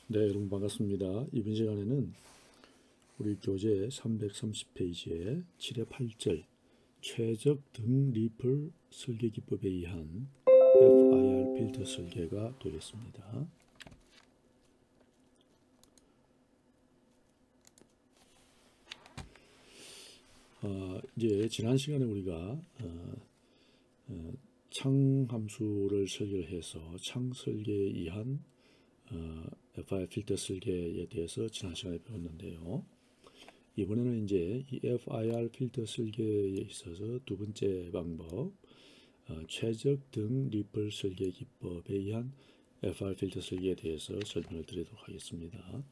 네, 여러분 반갑습니다. 이번 시간에는 우리 교재 330페이지에 7의 8절 최적 등 리플 설계 기법에 의한 FIR 필터 설계가 되겠습니다. 이제 지난 시간에 우리가 창 함수를 설계를 해서 창 설계에 의한 FIR 필터 설계에 대해서 지난 시간에 배웠는데요. 이번에는 이제 이 FIR 필터 설계에 있어서 두 번째 방법, 최적 등 리플 설계 기법에 의한 FIR 필터 설계에 대해서 설명을 드리도록 하겠습니다.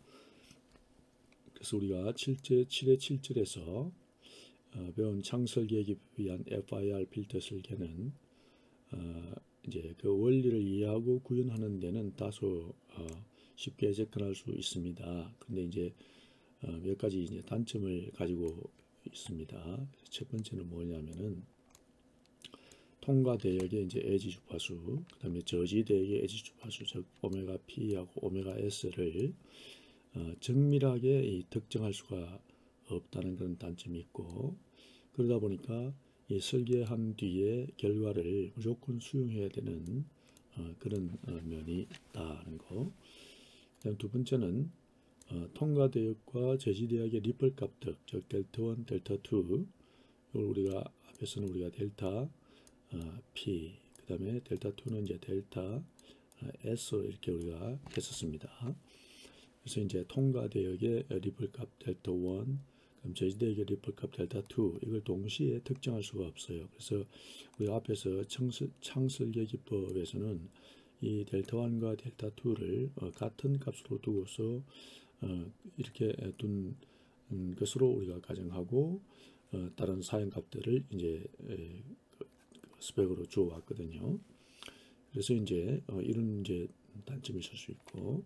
그래서 우리가 7의 7절에서 배운 창 설계 기법에 의한 FIR 필터 설계는 이제 그 원리를 이해하고 구현하는 데는 다소 쉽게 접근할 수 있습니다. 근데 이제 몇 가지 이제 단점을 가지고 있습니다. 첫 번째는 뭐냐면은 통과 대역의 이제 에지 주파수, 그다음에 저지 대역의 에지 주파수, 즉 오메가 P하고 오메가 S를 정밀하게 특정할 수가 없다는 그런 단점이 있고, 그러다 보니까 이 설계한 뒤에 결과를 무조건 수용해야 되는 그런 면이 있다는 거. 그다음 두 번째는 통과 대역과 저지 대역의 리플 값들, 즉 델타 1, 델타 2, 이걸 우리가 앞에서는 우리가 델타 P, 그다음에 델타 2는 이제 델타 S로 이렇게 우리가 했었습니다. 그래서 이제 통과 대역의 리플 값 델타 1, 그럼 저지 대역의 리플 값 델타 2, 이걸 동시에 특정할 수가 없어요. 그래서 우리가 앞에서 창 설계 기법에서는 이 델타 1과 델타 2를 같은 값으로 두고서 이렇게 둔 것으로 우리가 가정하고 다른 사용값들을 이제 스펙으로 주어 왔거든요. 그래서 이제 이런 이제 단점이 있을 수 있고,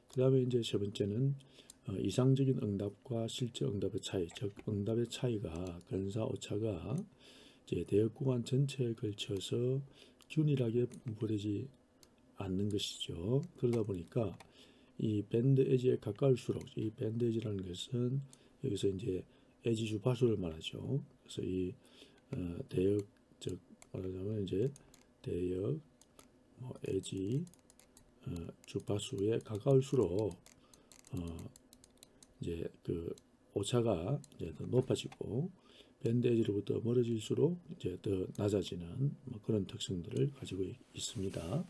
그 다음에 이제 세 번째는 이상적인 응답과 실제 응답의 차이, 즉 응답의 차이가 근사 오차가 이제 대역 구간 전체에 걸쳐서 균일하게 분포되지 않는 것이죠. 그러다 보니까 이 밴드 에지에 가까울수록, 이 밴드 에지라는 것은 여기서 이제 에지 주파수를 말하죠. 그래서 이 대역, 즉 말하자면 이제 대역 에지 주파수에 가까울수록 이제 그 오차가 이제 더 높아지고, 밴드 에지로부터 멀어질수록 이제 더 낮아지는 그런 특성들을 가지고 있습니다.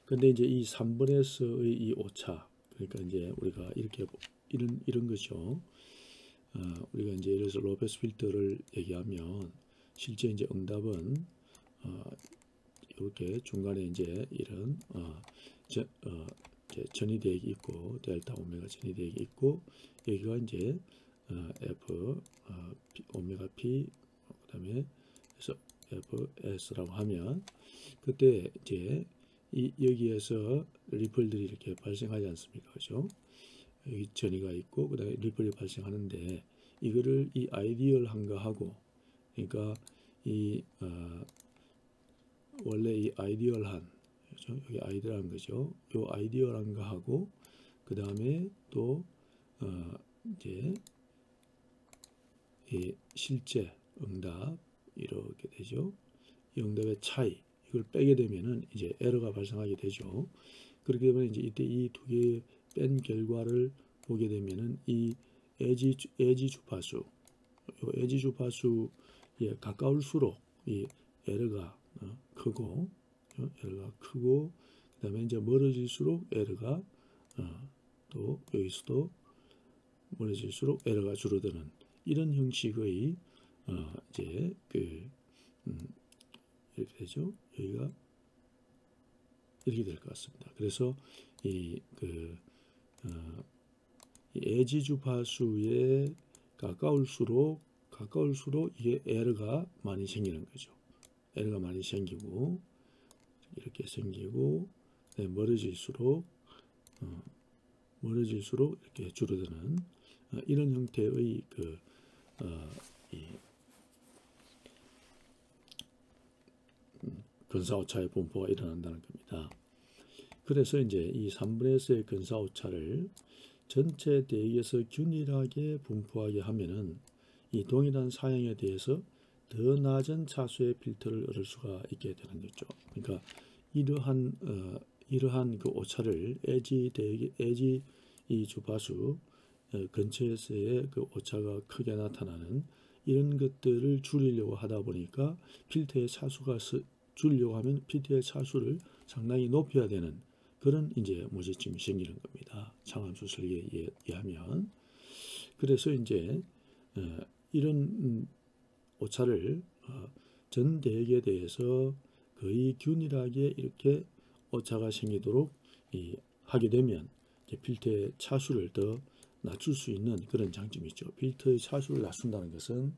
근데 이제 이 3번에서의 이 오차, 그러니까 이제 우리가 이렇게 이런 거죠. 우리가 이제 예를 들어서 로페스 필터를 얘기하면 실제 이제 응답은 이렇게 중간에 이제 이런 전이 대역이 있고, 델타 오메가 전이 대역이 있고, 여기가 이제 F 오메가 P, 그다음에 그래서 FS라고 하면, 그때 이제 여기에서 리플들이 이렇게 발생하지 않습니까? 그죠? 여기 전이가 있고, 그 다음에 리플이 발생하는데, 이거를 이 아이디얼한 거 하고, 그러니까 이 원래 이 아이디얼한, 그죠? 여기 아이디얼한 거죠. 요 아이디얼한 거 하고, 그 다음에 또 이제 이 실제 응답 이렇게 되죠. 이 응답의 차이, 이걸 빼게 되면은 이제 에러가 발생하게 되죠. 그렇게 되면 이제 이때 이 두 개의 뺀 결과를 보게 되면은 이 에지 주파수, 요 에지 주파수에 가까울수록 이 에러가 크고, 에러가 크고, 그다음에 이제 멀어질수록 에러가 또 여기서도 멀어질수록 에러가 줄어드는 이런 형식의 이제 이렇게 되죠. 여기가 이렇게 될 것 같습니다. 그래서 이 에지 주파수에 가까울수록 이게 에러가 많이 생기는 거죠. 에러가 많이 생기고, 이렇게 생기고, 멀어질수록 이렇게 줄어드는 이런 형태의 근사 오차의 분포가 일어난다는 겁니다. 그래서 이제 이 3분의 S의 근사 오차를 전체 대역에서 균일하게 분포하게 하면은 이 동일한 사양에 대해서 더 낮은 차수의 필터를 얻을 수가 있게 되는 거죠. 그러니까 이러한 그 오차를 에지 이 주파수 근처에서의 그 오차가 크게 나타나는 이런 것들을 줄이려고 하다 보니까 필터의 차수가 줄이려고 하면 필터의 차수를 상당히 높여야 되는 그런 이제 문제점이 생기는 겁니다. 상함수 설계에 의하면. 그래서 이제 이런 오차를 전 대역에 대해서 거의 균일하게 이렇게 오차가 생기도록 하게 되면 필터의 차수를 더 낮출 수 있는 그런 장점이 있죠. 필터의 차수를 낮춘다는 것은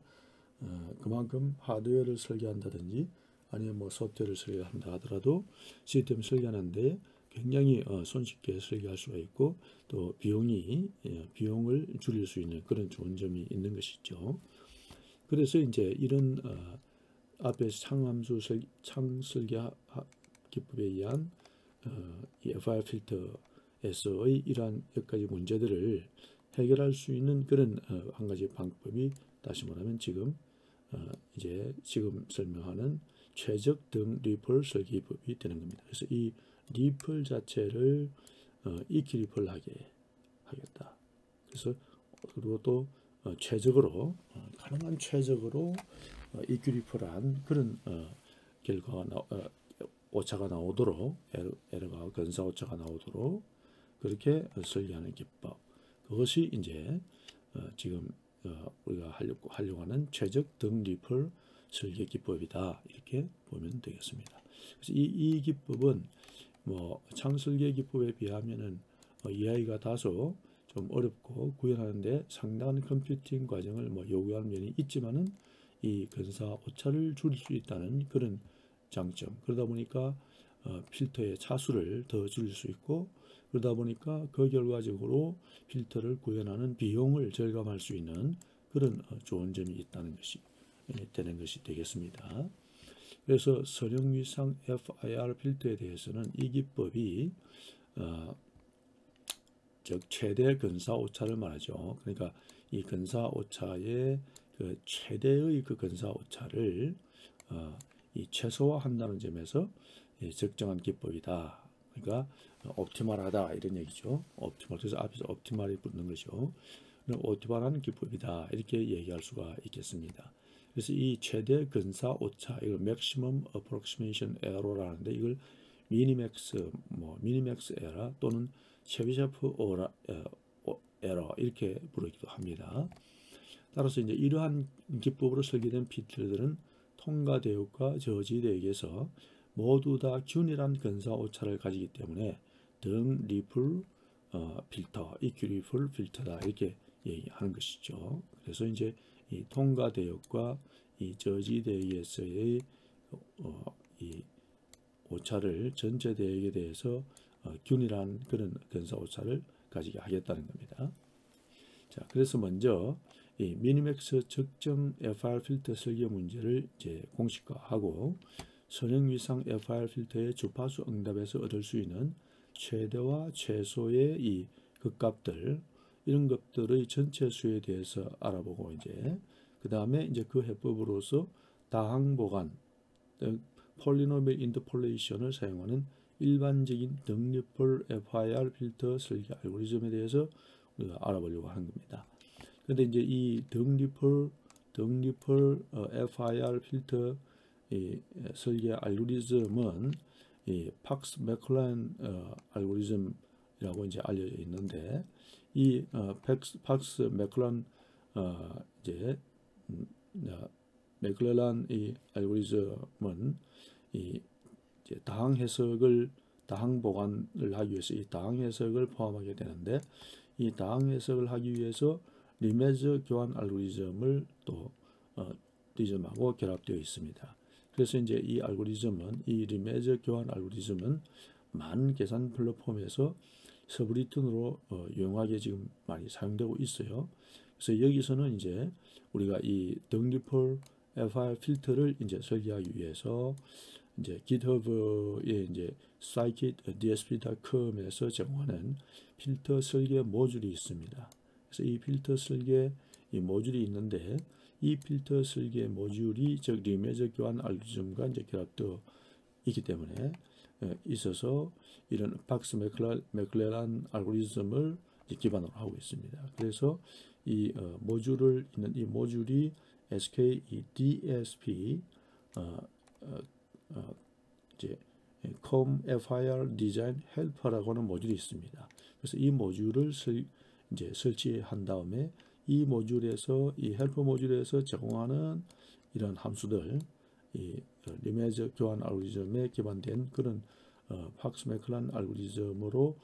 그만큼 하드웨어를 설계한다든지 아니면 뭐 소프트웨어를 설계한다 하더라도 시스템 설계하는데 굉장히 손쉽게 설계할 수가 있고 또 비용을 줄일 수 있는 그런 좋은 점이 있는 것이죠. 그래서 이제 이런 앞에 창함수 창설계 기법에 의한 이 FIR 필터에서의 이러한 몇 가지 문제들을 해결할 수 있는 그런 한 가지 방법이 다시 말하면 지금 설명하는 최적 등 리플 설계법이 되는 겁니다. 그래서 이 리플 자체를 EQ 리플 하게 하겠다. 그래서 그리고 또 최적으로 가능한 최적으로 EQ 리플한 그런 결과가 오차가 나오도록 에러가 근사 오차가 나오도록 그렇게 설계하는 기법. 그것이 이제 지금 우리가 하려고 하는 최적 등 리플 설계 기법이다. 이렇게 보면 되겠습니다. 그래서 이 기법은 뭐 창설계 기법에 비하면은 이해하기가 다소 좀 어렵고 구현하는데 상당한 컴퓨팅 과정을 요구하는 면이 있지만은 이 근사 오차를 줄일 수 있다는 그런 장점. 그러다 보니까 필터의 차수를 더 줄일 수 있고 그러다 보니까 그 결과적으로 필터를 구현하는 비용을 절감할 수 있는 그런 좋은 점이 있다는 것이 되는 것이 되겠습니다. 그래서 선형위상 FIR 필터에 대해서는 이 기법이 즉 최대 근사 오차를 말하죠. 그러니까 이 근사 오차의 그 최대의 그 근사 오차를 이 최소화한다는 점에서 적정한 기법이다. 그러니까 옵티멀하다 이런 얘기죠. 옵티멀. 그래서 앞에서 옵티멀이 붙는 것이죠. 옵티멀한 기법이다 이렇게 얘기할 수가 있겠습니다. 그래서 이 최대 근사 오차 이걸 maximum approximation error라는데 이걸 미니맥스 에러 또는 셰비셰프 에러 이렇게 부르기도 합니다. 따라서 이제 이러한 기법으로 설계된 필터들은 통과 대역과 저지 대역에서 모두 다 균일한 근사 오차를 가지기 때문에 등 리플 필터, EQ 리플 필터다 이렇게 얘기하는 것이죠. 그래서 이제 이 통과 대역과 이 저지 대역에서의 이 오차를 전체 대역에 대해서 균일한 그런 근사 오차를 가지게 하겠다는 겁니다. 자, 그래서 먼저 이 미니맥스 적정 FIR 필터 설계 문제를 이제 공식화하고 선형위상 FIR 필터의 주파수 응답에서 얻을 수 있는 최대와 최소의 이 극값들 이런 것들의 전체 수에 대해서 알아보고 이제 그 다음에 이제 그 해법으로서 다항 보관 폴리노밀 인터폴레이션을 사용하는 일반적인 등리플 FIR 필터 설계 알고리즘에 대해서 우리가 알아보려고 하는 겁니다. 그런데 이제 이 등리플 FIR 필터 설계 알고리즘은 이 팍스 맥클란 알고리즘이라고 이제 알려져 있는데 이 팍스 맥클란 맥클란 이 알고리즘은 이 다항 해석을 다항 보관을 하기 위해서 이 다항 해석을 포함하게 되는데 이 다항 해석을 하기 위해서 리메저 교환 알고리즘을 또 리즘하고 결합되어 있습니다. 그래서 이제 이 알고리즘은 이 리메저 교환 알고리즘은 많은 계산 플랫폼에서 서브리튼으로 유용하게 지금 많이 사용되고 있어요. 그래서 여기서는 이제 우리가 이 등리플 FIR 필터를 이제 설계하기 위해서 이제 GitHub의 이제 scikit-dsp.com에서 제공하는 필터 설계 모듈이 있습니다. 그래서 이 필터 설계 이 모듈이 있는데 이 필터 설계 모듈이 즉 리메저 교환 알고리즘과 이제 결합되어 있기 때문에 있어서 이런 박스 맥클레란 알고리즘을 기반으로 하고 있습니다. 그래서 이 모듈을 있는 이 모듈이 SKDSP 이제 COM-FIR 디자인 헬퍼라고 하는 모듈이 있습니다. 그래서 이 모듈을 이제 설치한 다음에 이 모듈에서 이 헬퍼 모듈에서 제공하는 이런 함수들 이 리메저 교환 알고리즘에 기반된 그런 박스 맥클란 알고리즘으로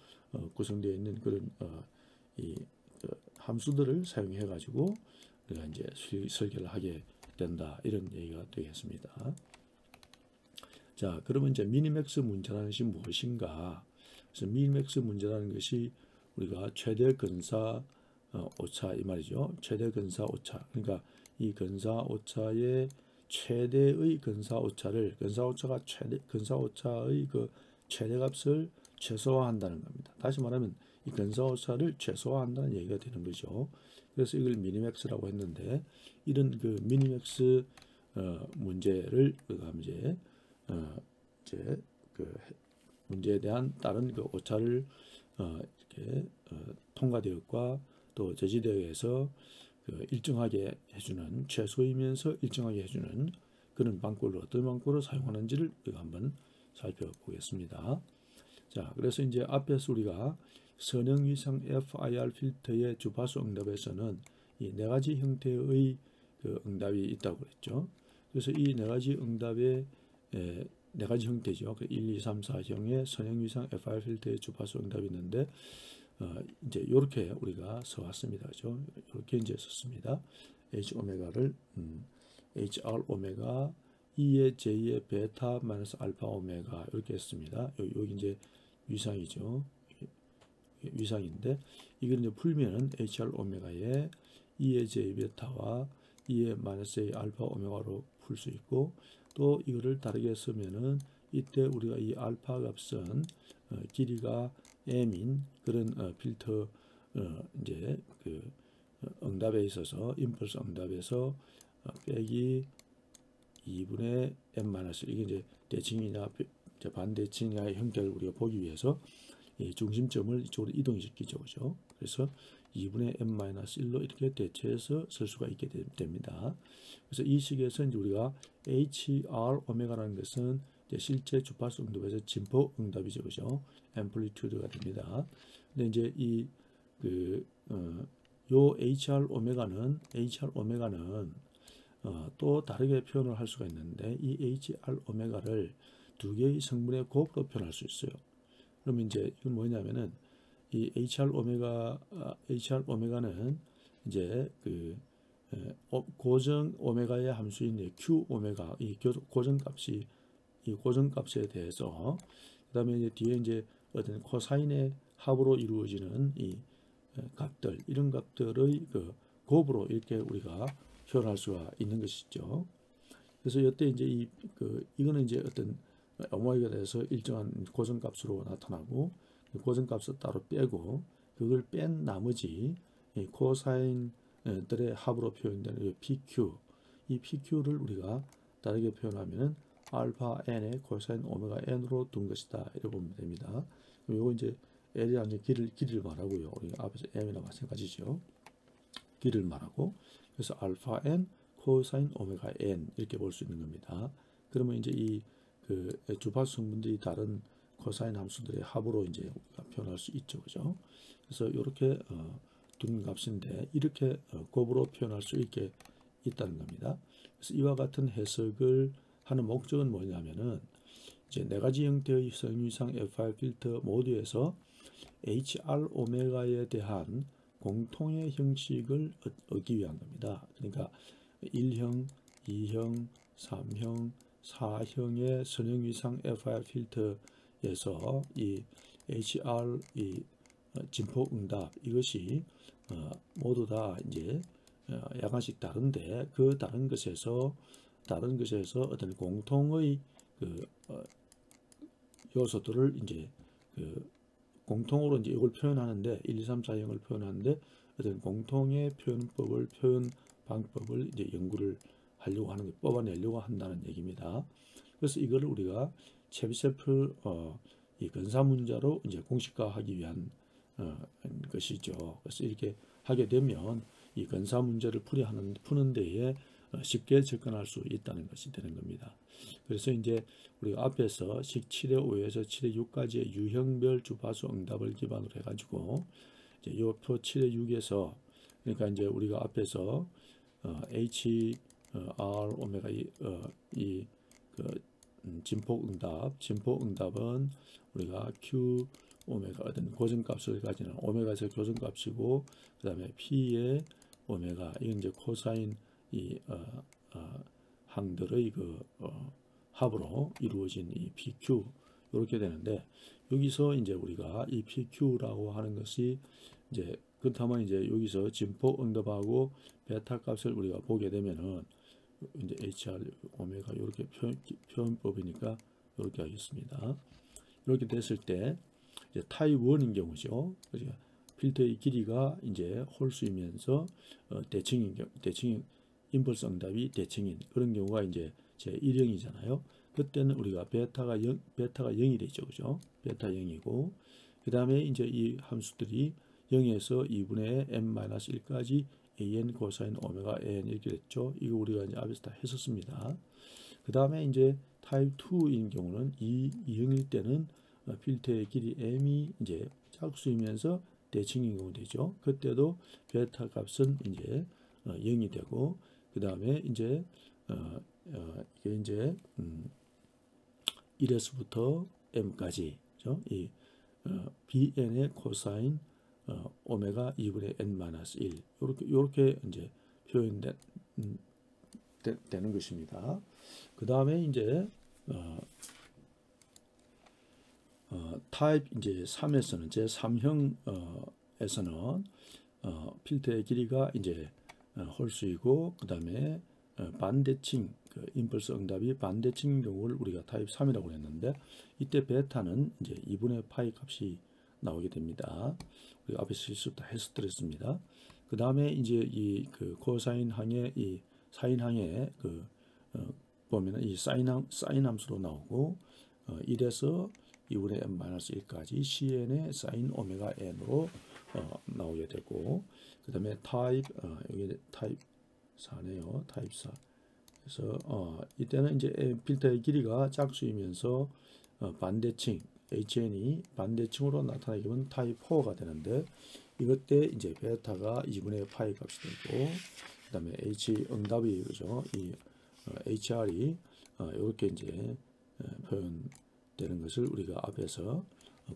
구성되어 있는 그런 이 함수들을 사용해 가지고 우리가 이제 설계를 하게 된다 이런 얘기가 되겠습니다. 자, 그러면 이제 미니맥스 문제라는 것이 무엇인가? 그래서 미니맥스 문제라는 것이 우리가 최대 근사 오차 이 말이죠. 최대 근사 오차. 그러니까 이 근사 오차의 최대의 근사 오차를 근사 오차의 그 최대값을 최소화한다는 겁니다. 다시 말하면 이 근사 오차를 최소화한다는 얘기가 되는 거죠. 그래서 이걸 미니맥스라고 했는데 이런 그 미니맥스 문제를 우리가 이제 그 문제에 대한 다른 그 오차를 이렇게 통과되었과 또 제지되어서 그 일정하게 해주는 최소이면서 일정하게 해주는 그런 방법을 어떤 방법으로 사용하는지를 우리가 한번 살펴보겠습니다. 자, 그래서 이제 앞에서 우리가 선형위상 FIR 필터의 주파수 응답에서는 이 네 가지 형태의 그 응답이 있다고 그랬죠. 그래서 이 네 가지 응답의 네 가지 형태죠. 그 1, 2, 3, 4형의 선형위상 FIR 필터의 주파수 응답이 있는데 이제 이렇게 우리가 써왔습니다. 그죠? 이렇게 이제 썼습니다. H 오메가를 HR 오메가 2의 J의 베타 마이너스 알파 오메가 이렇게 했습니다. 여기 이제 위상이죠. 위상인데 이걸 이제 풀면은 HR 오메가의 2의 J 베타와 2의 마이너스 A 알파 오메가로 풀 수 있고 또 이거를 다르게 쓰면은 이때 우리가 이 알파 값은 길이가 m인 그런 필터 이제 그 응답에 있어서 임펄스 응답에서 빼기 2분의 m-1 이게 이제 대칭이냐 반대칭이냐의 형태를 우리가 보기 위해서 이 중심점을 이쪽으로 이동시키죠. 그죠? 그래서 2분의 m-1로 이렇게 대체해서 쓸 수가 있게 됩니다. 그래서 이 식에서 이제 우리가 HR 오메가라는 것은 이제 실제 주파수 응답에서 진폭 응답이죠. 그죠? 앰플리튜드가 됩니다. 근데 이제 요 HR 오메가는 또 다르게 표현을 할 수가 있는데 이 HR 오메가를 두 개의 성분의 곱으로 표현할 수 있어요. 그러면 이제 이건 뭐냐면은 이 HR 오메가는 이제 그 고정 오메가의 함수인 Q 오메가 이 고정값에 대해서 그다음에 이제 뒤에 이제 어떤 코사인의 합으로 이루어지는 이 값들 이런 값들의 그 곱으로 이렇게 우리가 표현할 수가 있는 것이죠. 그래서 이때 이제 이거는 이제 어떤 오메가에 대해서 일정한 고정값으로 나타나고 고정값을 따로 빼고 그걸 뺀 나머지 코사인들의 합으로 표현되는 PQ 이 PQ를 우리가 다르게 표현하면은 알파 n의 코사인 오메가 n으로 둔 것이다 이렇게 보면 됩니다. 그럼 이거 이제 L이라는 길이를 말하고요. 우리가 앞에서 m이나 마찬가지죠. 길이를 말하고 그래서 알파 n 코사인 오메가 n 이렇게 볼 수 있는 겁니다. 그러면 이제 이 그 주파수 성분들이 다른 코사인 함수들의 합으로 이제 우리가 표현할 수 있죠, 그죠? 그래서 이렇게 둔 값인데 이렇게 곱으로 표현할 수 있게 있다는 겁니다. 그래서 이와 같은 해석을 하는 목적은 뭐냐면은 이제 네 가지 형태의 선유상 FIR 필터 모두에서 HR 오메가에 대한 공통의 형식을 얻기 위한 겁니다. 그러니까 1형, 2형, 3형, 4형의 선형위상 FIR 필터에서 이 HR 이 진폭 응답 이것이 모두 다 이제 약간씩 다른데 그 다른 것에서 어떤 공통의 그 요소들을 이제 그 공통으로 이제 이걸 표현하는데 1, 2, 3, 4형을 표현하는데 어떤 공통의 표현법을 표현 방법을 이제 연구를 하려고 하는 거 뽑아내려고 한다는 얘기입니다. 그래서 이거를 우리가 체비셰프 이 근사 문자로 이제 공식화하기 위한 것이죠. 그래서 이렇게 하게 되면 이 근사 문제를 푸는 데에 쉽게 접근할 수 있다는 것이 되는 겁니다. 그래서 이제 우리가 앞에서 식 7의 5에서 7의 6까지의 유형별 주파수 응답을 기반으로 해가지고 이제 요 표 7의 6에서 그러니까 이제 우리가 앞에서 H, R, 오메가 그 진폭 응답은 우리가 Q 오메가 어떤 고정값을 가지는 오메가에서 고정값이고 그 다음에 P의 오메가 이건 이제 코사인 이 항들의 그 합으로 이루어진 이 PQ 이렇게 되는데 여기서 이제 우리가 이 PQ라고 하는 것이 이제 그렇다면 이제 여기서 진폭 응답하고 베타 값을 우리가 보게 되면은 이제 HR 오메가 이렇게 표현법이니까 이렇게 하겠습니다. 이렇게 됐을 때 이제 타입 1인 경우죠. 그러니까 필터의 길이가 이제 홀수이면서 대칭인 임펄스 응답이 대칭인 그런 경우가 이제 제 1형이잖아요. 그때는 우리가 베타가 0이 되죠. 그죠? 베타 0이고 그 다음에 이제 이 함수들이 0에서 2분의 n-1까지 an 코사인 오메가 n 이렇게 됐죠. 이거 우리가 이제 앞에서 다 했었습니다. 그 다음에 이제 타입 2인 경우는 2형일 때는 필터의 길이 m이 이제 짝수이면서 대칭인 경우 되죠. 그때도 베타 값은 이제 0이 되고 그 다음에 이제 이게 이제 1에서부터 m까지 그죠? 이 bn의 코사인 오메가 2분의 n-1 이렇게 이제 표현되는 것입니다. 그 다음에 이제 타입 이제 3에서는 제 3형에서는 필터의 길이가 이제 홀수이고 그 다음에 반대칭 그 임펄스 응답이 반대칭 경우를 우리가 타입 3이라고 했는데 이때 베타는 이제 2분의 파이 값이 나오게 됩니다. 우리가 앞에 실수 다 했었습니다. 그 다음에 이제 이 그 코사인 항의 이 사인 항의 그 보면은 이 사인 함수로 나오고 1에서 2분의 n-1까지 cn의 사인 오메가 n으로 나오게 되고 그 다음에 타입 여기 타입 4네요. 타입 4. 그래서 이때는 이제 필터의 길이가 짝수이면서 반대칭 HN이 반대칭으로 나타나게 되면 타입 4가 되는데 이것 때 이제 베타가 2분의 파이 값이 되고 그 다음에 H 응답이 그죠? 이 HR이 이렇게 이제 표현되는 것을 우리가 앞에서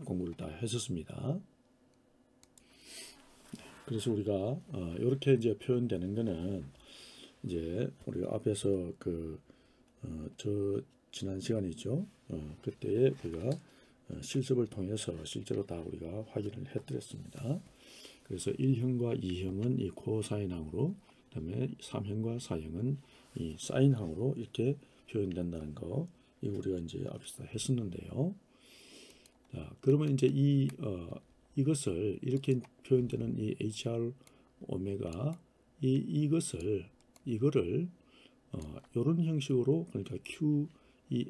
공부를 다 했었습니다. 그래서 우리가 이렇게 이제 표현되는 거는 이제 우리가 앞에서 저 지난 시간에 있죠. 그때에 우리가 실습을 통해서 실제로 다 우리가 확인을 해드렸습니다. 그래서 1형과 2형은 이 코사인항으로 그 다음에 3형과 4형은 이 사인항으로 이렇게 표현된다는 거 이거 우리가 이제 앞에서 했었는데요. 자, 그러면 이제 이것을 이렇게 표현되는 이 HR 오메가 이거를 이런 형식으로 그러니까 Q 이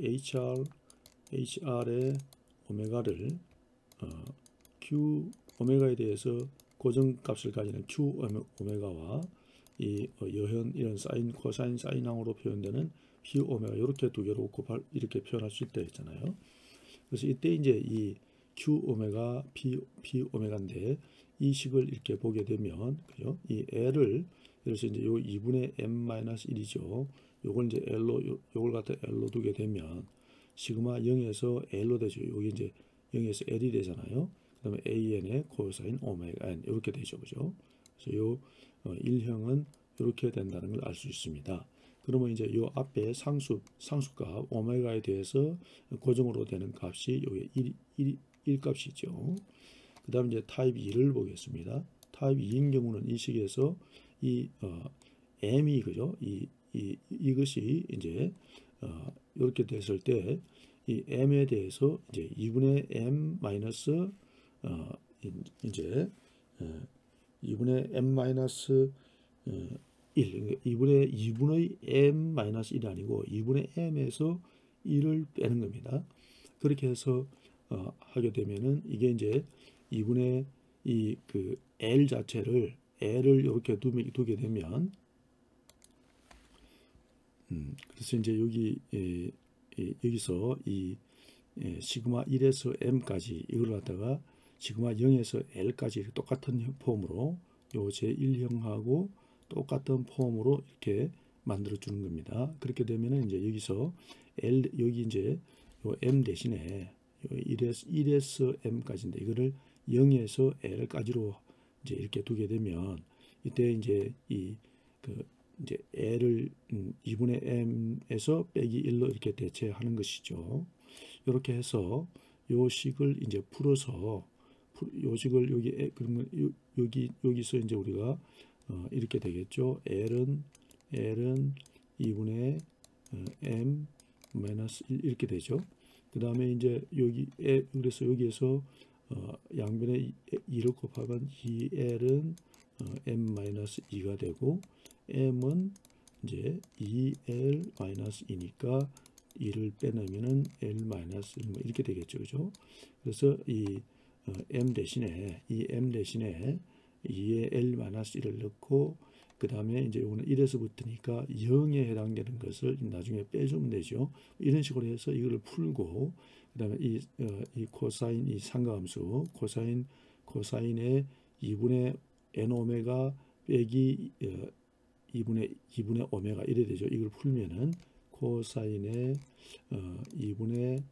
HR의 오메가를 Q 오메가에 대해서 고정값을 가지는 Q 오메가와 이 여현 이런 사인 코사인 사인항으로 표현되는 P 오메가 이렇게 두 개로 이렇게 표현할 수 있다 했잖아요. 그래서 이때 이제 이 Q 오메가 P 오메가인데 이 식을 이렇게 보게 되면 그죠? 이 L을 그래서 이제 요 2분의 n-1이죠. 요걸 이제 L로 요걸 갖다 L로 두게 되면 시그마 0에서 L로 되죠. 여기 이제 0에서 L이 되잖아요. 그다음에 AN의 코사인 오메가 N 이렇게 되죠. 그죠? 그래서 요 1형은 이렇게 된다는 걸 알 수 있습니다. 그러면 이제 요 앞에 상수값 오메가에 대해서 고정으로 되는 값이 요게 1 값이죠. 그 다음에 이제 타입 2를 보겠습니다. 타입 2인 경우는 이 식에서 이 m이 그죠? 이것이 이제 이렇게 됐을 때 이 m에 대해서 이제 2분의 m 마이너스 이제 2분의 m 마이너스 1, 2분의 m 마이너스 1이 아니고 2분의 m에서 1을 빼는 겁니다. 그렇게 해서 하게 되면은 이게 이제 2분의 이 그 l 자체를 l을 이렇게 두게 되면 그래서 이제 여기 여기서 이 시그마 1에서 m까지 이걸 갖다가 시그마 0에서 l까지 똑같은 폼으로 요 제1형하고 똑같은 폼으로 이렇게 만들어 주는 겁니다. 그렇게 되면은 이제 여기서 l 여기 이제 요 m 대신에 요 1에서 m까지인데 이거를 0에서 l까지로 이제 이렇게 두게 되면 이때 이제 이제 l을 2분의 m에서 빼기 1로 이렇게 대체하는 것이죠. 이렇게 해서 요 식을 이제 풀어서 요 식을 여기 그러면 여기서 이제 우리가 이렇게 되겠죠. l은 2분의 m 마이너스 1 이렇게 되죠. 그 다음에 이제 그래서 여기에서 양변에 2를 곱하면 2l은 m 마이너스 2가 되고 m은 이제 2l 마이너스 2니까 2를 빼내면은 l 마이너스 1 이렇게 되겠죠, 그죠? 그래서 이 m 대신에 2의 l 마이너스 1을 넣고 그 다음에 이제 이거는 1에서부터니까 0에 해당되는 것을 나중에 빼주면 되죠. 이런 식으로 해서 이거를 풀고 그 다음에 이 코사인 이 상가함수 코사인의 2분의 n 오메가 빼기 2분의 오메가 이래 되죠. 이걸 풀면은 코사인의 2분의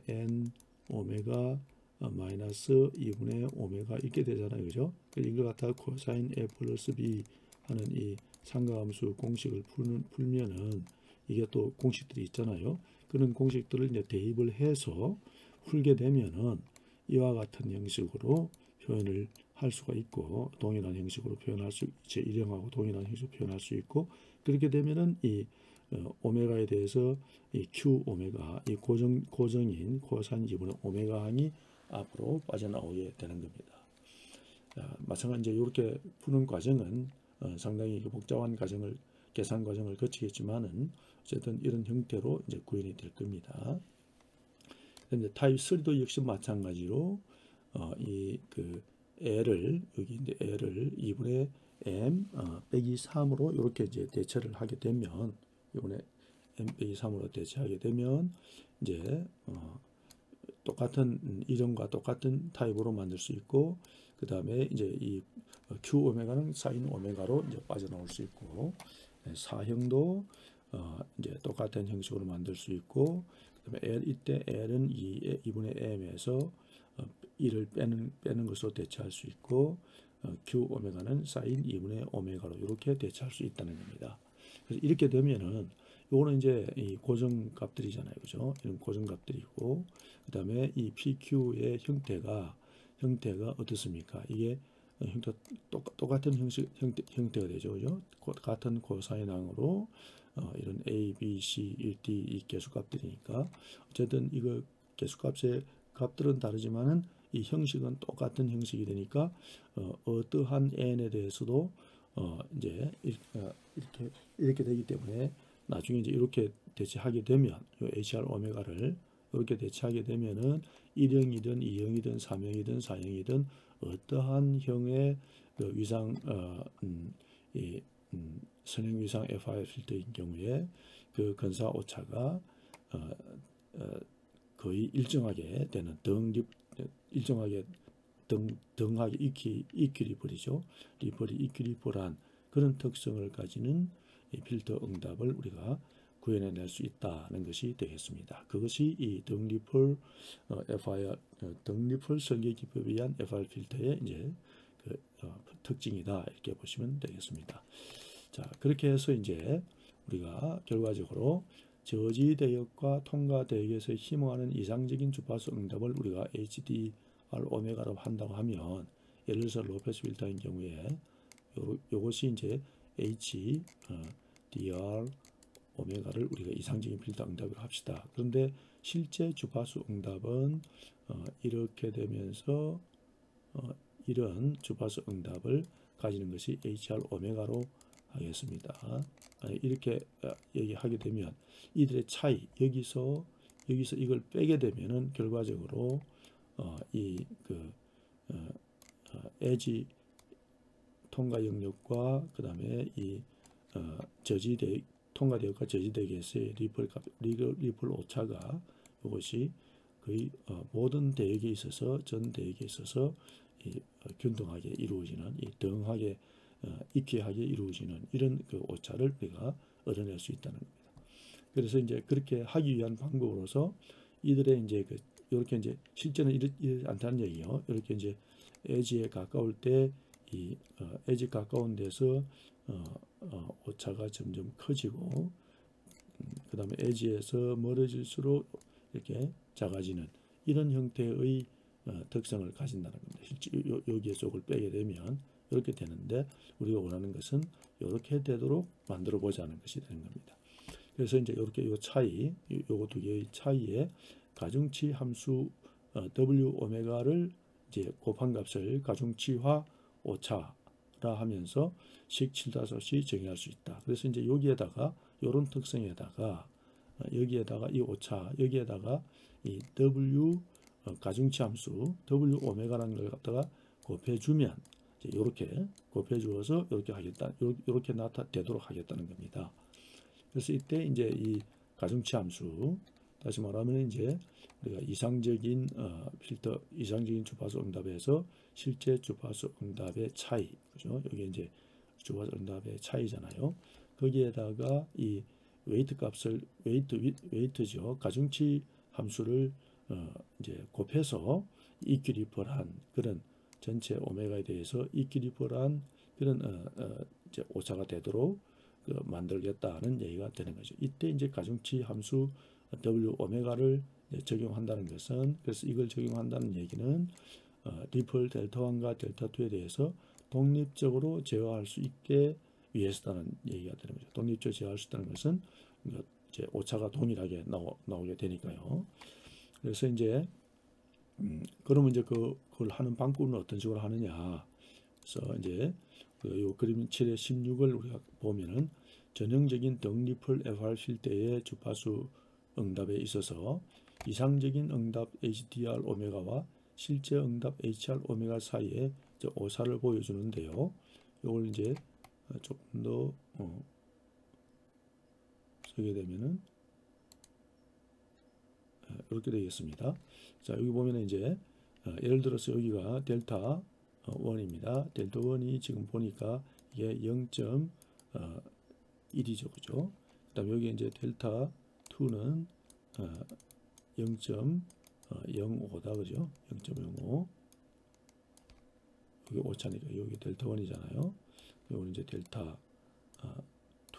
n 오메가 마이너스 2분의 오메가 이렇게 되잖아요, 그죠? 이걸 갖다가 코사인 a 플러스 b 하는 이 상가함수 공식을 풀면은 이게 또 공식들이 있잖아요. 그런 공식들을 이제 대입을 해서 풀게 되면은 이와 같은 형식으로 표현을 할 수가 있고 동일한 형식으로 표현할 수 제1형하고 동일한 형식으로 표현할 수 있고 그렇게 되면은 이 오메가에 대해서 이 q 오메가 이 고정인 코사인 2분의 오메가 항이 앞으로 빠져나오게 되는 겁니다. 마찬가지로 이렇게 푸는 과정은 상당히 복잡한 계산 과정을 거치겠지만은 어쨌든 이런 형태로 이제 구현이 될 겁니다. 근데 타입 3도 역시 마찬가지로 l을 여기 이제 l을 2분의 m 빼기 3으로 이렇게 이제 대체를 하게 되면 이번에 m 빼기 3으로 대체하게 되면 이제 똑같은 이름과 똑같은 타입으로 만들 수 있고 그 다음에 이제 이 q 오메가는 사인 오메가로 이제 빠져나올 수 있고 사형도 이제 똑같은 형식으로 만들 수 있고 그다음에 이때 l은 2분의 m에서 1을 빼는 것으로 대체할 수 있고 q 오메가는 사인 2분의 오메가로 이렇게 대체할 수 있다는 겁니다. 그래서 이렇게 되면은 요거는 이제 이 고정값들이잖아요, 그죠? 이런 고정값들이고 그다음에 이 PQ의 형태가 어떻습니까? 이게 똑같은 형태가 되죠, 그죠? 같은 코사인항으로 이런 A, B, C, 1D 이 계수값들이니까 어쨌든 이거 계수값의 값들은 다르지만은 이 형식은 똑같은 형식이 되니까 어떠한 n에 대해서도 이제 이렇게 되기 때문에 나중에 이제 이렇게 대체하게 되면 요 HR 오메가를 이렇게 대체하게 되면은 1형이든 2형이든 3형이든 4형이든 어떠한 형의 그 위상 선형 위상 FI 필터인 경우에 그 근사 오차가 거의 일정하게 되는 일정하게 등하게 이퀴리플이죠. 리플이 이퀴리플한 그런 특성을 가지는 이 필터 응답을 우리가 구현해낼 수 있다는 것이 되겠습니다. 그것이 이 등리플 등리플 설계 기법에 의한 FR 필터의 이제 특징이다 이렇게 보시면 되겠습니다. 자, 그렇게 해서 이제 우리가 결과적으로 저지 대역과 통과 대역에서 희망하는 이상적인 주파수 응답을 우리가 HDR 오메가로 한다고 하면 예를 들어서 로페스 필터인 경우에 요것이 이제 HDR 오메가를 우리가 이상적인 필터 응답으로 합시다. 그런데 실제 주파수 응답은 이렇게 되면서 이런 주파수 응답을 가지는 것이 HR 오메가로 하겠습니다. 이렇게 얘기하게 되면 이들의 차이, 여기서 이걸 빼게 되면은 결과적으로 에지 통과 영역과 그 다음에 이 저지대 통과 대역과 저지대역에서의 리플 오차가 이것이 거의 모든 대역에 있어서 전 대역에 있어서 균등하게 이루어지는 등하게 이퀴하게 이루어지는 이런 그 오차를 우리가 얻어낼 수 있다는 겁니다. 그래서 이제 그렇게 하기 위한 방법으로서 이들의 이제 이렇게 이제 실제는 이렇지 않다는 얘기요. 이렇게 이제 에지에 가까울 때 이 에지 가까운 데서 오차가 점점 커지고 그 다음에 에지에서 멀어질수록 이렇게 작아지는 이런 형태의 특성을 가진다는 겁니다. 실제 여기에 쪽을 빼게 되면 이렇게 되는데 우리가 원하는 것은 이렇게 되도록 만들어 보자는 것이 되는 겁니다. 그래서 이제 이렇게 요 차이, 요거 두 개의 차이에 가중치 함수 W 오메가를 이제 곱한 값을 가중치화 오차라 하면서 식 7-이 정의할 수 있다. 그래서 이제 여기에다가 이런 특성에다가 여기에다가 이 오차, 여기에다가 이 W 가중치 함수 W 오메가라는 걸 갖다가 곱해주면 이렇게 곱해주어서 이렇게 하겠다, 이렇게 나타되도록 하겠다는 겁니다. 그래서 이때 이제 이 가중치 함수, 다시 말하면 이제 우리가 이상적인 필터, 이상적인 주파수 응답에서 실제 주파수 응답의 차이, 그죠? 여기 이제 주파수 응답의 차이잖아요. 거기에다가 이 웨이트 값을 웨이트죠. 가중치 함수를 이제 곱해서 이퀴리플한 그런 전체 오메가에 대해서 이퀴리플한 그런 이제 오차가 되도록 만들겠다는 얘기가 되는 거죠. 이때 이제 가중치 함수 W 오메가를 적용한다는 것은, 그래서 이걸 적용한다는 얘기는 리플 델타 1과 델타 2에 대해서 독립적으로 제어할 수 있게 위해서다는 얘기가 되는 거죠. 독립적으로 제어할 수 있다는 것은 이제 오차가 동일하게 나오게 되니까요. 그래서 이제 그러면 이제 그걸 하는 방법은 어떤 식으로 하느냐. 그래서 이제 요 그림 7의 16을 우리가 보면은 전형적인 등리플 FR 필터의 주파수 응답에 있어서 이상적인 응답 HDR 오메가와 실제 응답 HR 오메가 사이에 오차를 보여주는데요. 이걸 이제 조금 더 쓰게 되면은 이렇게 되겠습니다. 자, 여기 보면은 이제 예를 들어서 여기가 델타 1입니다. 델타 1이 지금 보니까 이게 0.1이죠. 그죠? 그 다음에 여기 이제 델타 2는 0.05다. 그죠? 0.05. 여기 오차니까 여기 델타 1이잖아요. 여기 이제 델타 2,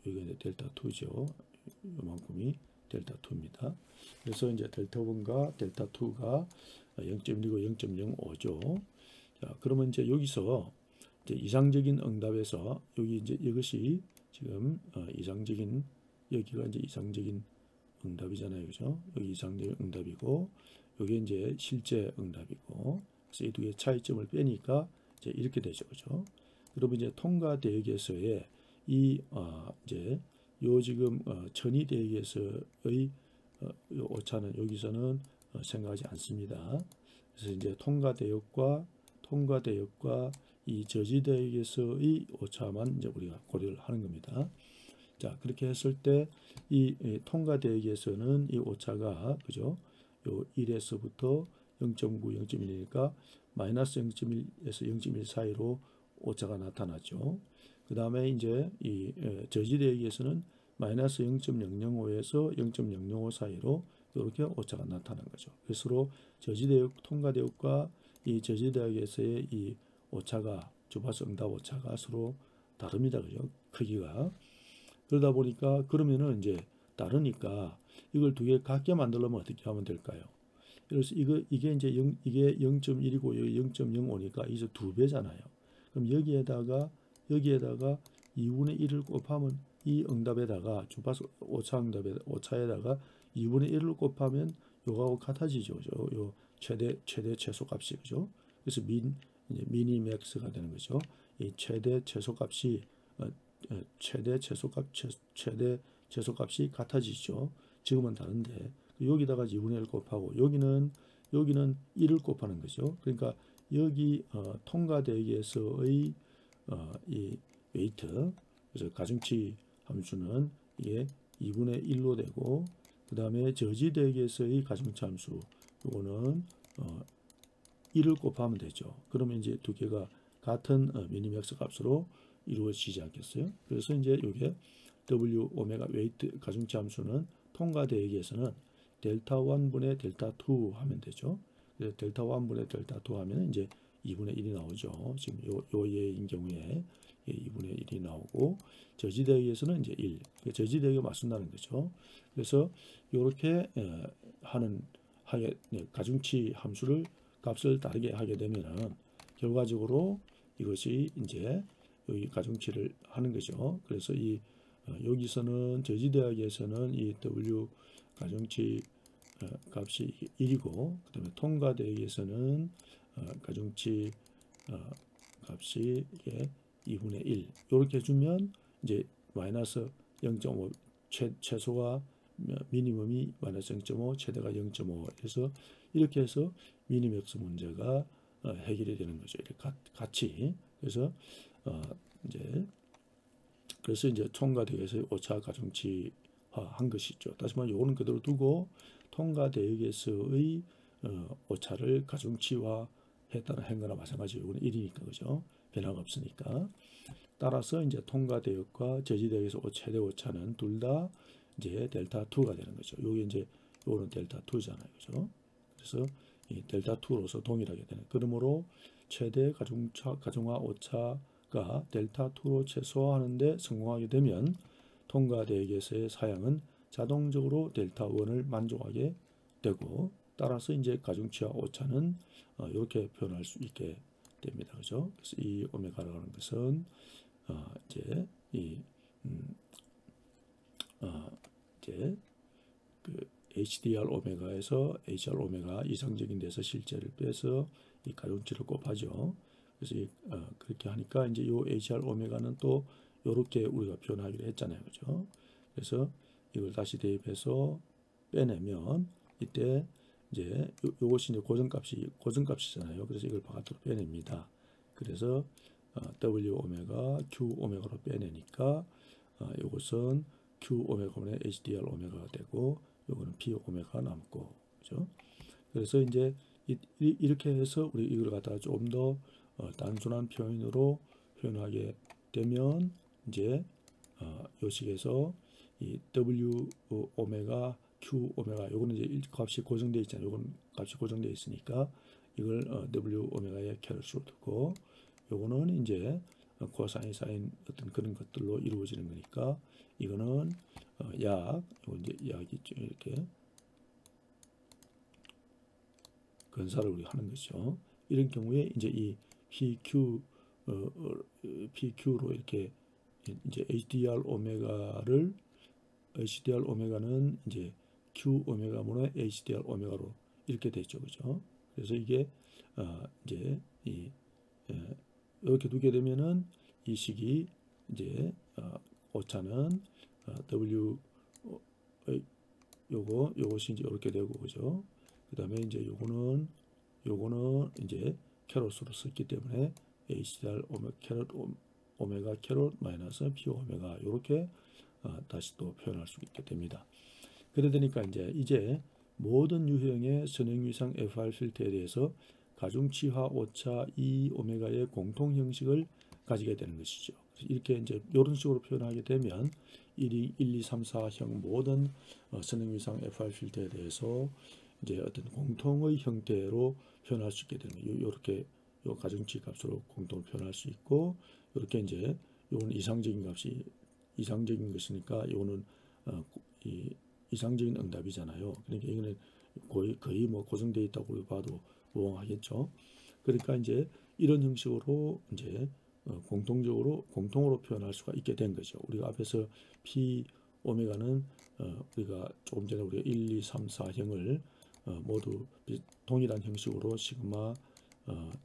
여기가 이제 델타 2죠. 요만큼이 델타 2입니다. 그래서 이제 델타 1과 델타 2가 0.1이고 0.05죠. 자, 그러면 이제 여기서 이제 이상적인 응답에서 여기 이제 이것이 지금 이상적인, 여기가 이제 이상적인 응답이잖아요. 그죠? 여기 이상적인 응답이고 여기 이제 실제 응답이고, 그래서 이 두 개의 차이점을 빼니까 이제 이렇게 되죠. 그죠? 그러면 이제 통과 대역에서의 이 이제 요 지금 천이 대역에서의 오차는 여기서는 생각하지 않습니다. 그래서 이제 통과 대역과 이 저지 대역에서의 오차만 이제 우리가 고려를 하는 겁니다. 자, 그렇게 했을 때 이 통과 대역에서는 이 오차가, 그죠? 요 1에서부터 0.9, 0.1이니까 마이너스 0.1에서 0.1 사이로 오차가 나타나죠. 그 다음에 이제 이 저지 대역에서는 마이너스 0.005에서 0.005 사이로 이렇게 오차가 나타나는 거죠. 그래서 저지 대역, 통과 대역과 이 저지 대역에서의 이 오차가, 주파수 응답 오차가 서로 다릅니다. 그죠? 크기가. 그러다 보니까 그러면은 이제 다르니까 이걸 두 개 같게 만들려면 어떻게 하면 될까요? 그래서 이게 이제 이게 0.1이고 여기 0.05니까 이제 2배잖아요. 그럼 여기에다가 2분의 1을 곱하면 이 응답에다가 주파수 오차에다가 2분의 1을 곱하면 요거하고 같아지죠. 요 최대 최소 값이 그죠? 그래서 미니맥스가 되는 거죠. 이 최대 최소값이 최대 최소값이 같아지죠. 지금은 다른데 여기다가 2분의 1 곱하고 여기는 1을 곱하는 거죠. 그러니까 여기 통과대기에서의 이 웨이트, 그래서 가중치 함수는 이게 2분의 1로 되고, 그 다음에 저지대기에서의 가중치 함수 이거는 1을 곱하면 되죠. 그러면 이제 두 개가 같은 미니맥스 값으로 이루어지지 않겠어요? 그래서 이제 이게 W 오메가 웨이트 가중치 함수는 통과대기에서는 델타 1분의 델타 2 하면 되죠. 그래서 델타 1분의 델타 2 하면 이제 2분의 1이 나오죠. 지금 요 예인 경우에 2분의 1이 나오고, 저지대기에서는 이제 1. 저지대기가 맞춘다는 거죠. 그래서 이렇게 가중치 함수를 값을 다르게 하게 되면은 결과적으로 이것이 이제 여기 가중치를 하는 거죠. 그래서 이 여기서는 저지대학에서는 이 W 가중치 값이 1이고, 그 다음에 통과대학에서는 가중치 값이 이게 2분의 1 이렇게 해주면 이제 마이너스 0.5 최소가 미니멈이 마이너스 0.5 최대가 0.5 해서 이렇게 해서 미니맥스 문제가 해결이 되는 거죠. 이렇게 같이. 그래서 이제 통과대역에서의 오차 가중치화 한 것이죠. 다시 말해 요거는 그대로 두고 통과대역에서의 오차를 가중치화 했다는 행거나 마찬가지. 요거는 1이니까 그죠? 변화가 없으니까. 따라서 이제 통과대역과 저지대역에서 최대 오차는 둘 다 이제 델타 2가 되는 거죠. 요게 이제 요거는 델타 2잖아요. 그죠? 그래서 이 델타 2로서 동일하게 되는. 그러므로 최대 가중화 오차가 델타 2로 최소화하는데 성공하게 되면 통과대역에서의 사양은 자동적으로 델타 1을 만족하게 되고, 따라서 이제 가중치와 오차는 이렇게 표현할 수 있게 됩니다. 그죠? 그래서 이 오메가라는 것은 이제 이제 그 HDR 오메가에서 HR 오메가 이상적인 데서 실제를 빼서 이 가중치를 곱하죠. 그래서 그렇게 하니까 이제 요 HR 오메가는 또 이렇게 우리가 표현하기로 했잖아요. 그죠? 그래서 이걸 다시 대입해서 빼내면 이때 이제 요것이 이제 고정값이잖아요. 그래서 이걸 바깥으로 빼냅니다. 그래서 W 오메가 Q 오메가로 빼내니까 요것은 Q 오메가분의 HDR 오메가가 되고, 요거는 P 오메가가 남고, 그죠? 그래서 이제 이렇게 해서 우리 이걸 갖다가 좀 더 단순한 표현으로 표현하게 되면 이제 요 식에서 이 W 오메가 Q 오메가 요거는 이제 값이 고정되어 있잖아요. 요건 값이 고정되어 있으니까 이걸 W 오메가의 캐럿으로 두고, 요거는 이제 코사인 사인 어떤 그런 것들로 이루어지는 거니까 이거는 요거 이제 약이 이렇게 근사를 우리 하는 것이죠. 이런 경우에 이제 이 PQ로 이렇게 이제 HDR 오메가는 이제 Q 오메가분의 HDR 오메가로 이렇게 되죠. 그죠? 그래서 이게 이제 이렇게 두게 되면은 이 식이 이제 오차는 W 요것이 이제 이렇게 되고, 그죠? 그 다음에 이제 요거는 이제 캐럿으로 썼기 때문에 HDR 오메가 캐럿 마이너스 P 오메가 이렇게 다시 또 표현할 수 있게 됩니다. 그래 되니까 이제 모든 유형의 선형위상 FR 필터에 대해서 가중치화 오차 E 오메가의 공통 형식을 가지게 되는 것이죠. 이렇게 이제 이런 식으로 표현하게 되면 1, 2, 3, 4형 모든 선형위상 FR 필터에 대해서 이제 어떤 공통의 형태로 표현할 수 있게 되는 거예요. 이렇게 요 가중치 값으로 공통을 표현할 수 있고, 이렇게 이제 요건 이상적인 것이니까 요거는 이상적인 응답이잖아요. 그러니까 이거는 거의 뭐 고정되어 있다고 봐도 무방하겠죠. 그러니까 이제 이런 형식으로 이제 공통으로 표현할 수가 있게 된 거죠. 우리가 앞에서 P 오메가는 우리가 조금 전에 우리가 1, 2, 3, 4형을 모두 동일한 형식으로 시그마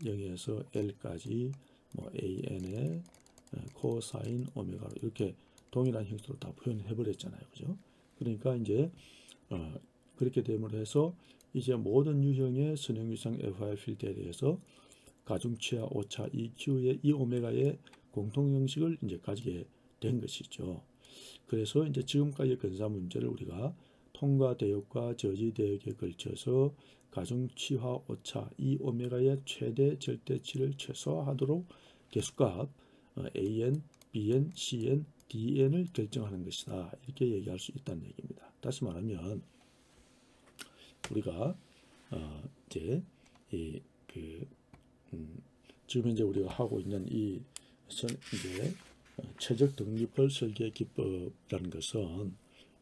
0에서 L까지 뭐 AN의 코사인 오메가로 이렇게 동일한 형식으로 다 표현해 버렸잖아요. 그죠? 그러니까 이제 그렇게 됨으로 해서 이제 모든 유형의 선형유상 FIR 필터에 대해서 가중치와 오차 EQ의 이 오메가의 공통 형식을 이제 가지게 된 것이죠. 그래서 이제 지금까지 근사 문제를 우리가 통과 대역과 저지 대역에 걸쳐서 가중치와 오차 이 오메가의 최대 절대치를 최소화하도록 개수값 AN, BN, CN, DN을 결정하는 것이다. 이렇게 얘기할 수 있다는 얘기입니다. 다시 말하면 우리가 이제 지금 현재 우리가 하고 있는 이 이제 최적 등립을 설계 기법이라는 것은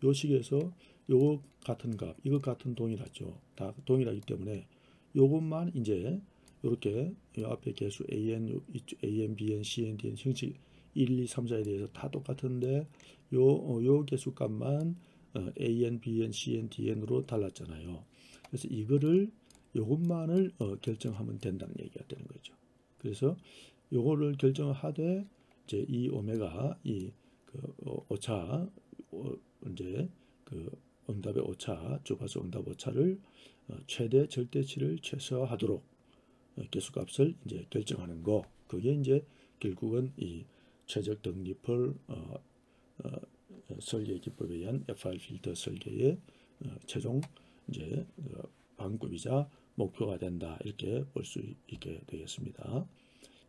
요 식에서 요 같은 값, 이거 같은 동일하죠. 다 동일하기 때문에 요것만 이제 이렇게 요 앞에 개수 AN, BN, CN, DN 형식 1, 2, 3, 4에 대해서 다 똑같은데 요 개수 값만 AN, BN, CN, DN으로 달랐잖아요. 그래서 이거를 요것만을 결정하면 된다는 얘기가 되는 거죠. 그래서 요거를 결정하되 이제 이 오메가 오차 이제 응답의 오차 주파수 응답 오차를 최대 절대치를 최소화하도록 개수값을 이제 결정하는 거. 그게 이제 결국은 이 최적 등립을 설계 기법에 의한 FIR 필터 설계의 최종 이제 방법이자 목표가 된다 이렇게 볼 수 있게 되겠습니다.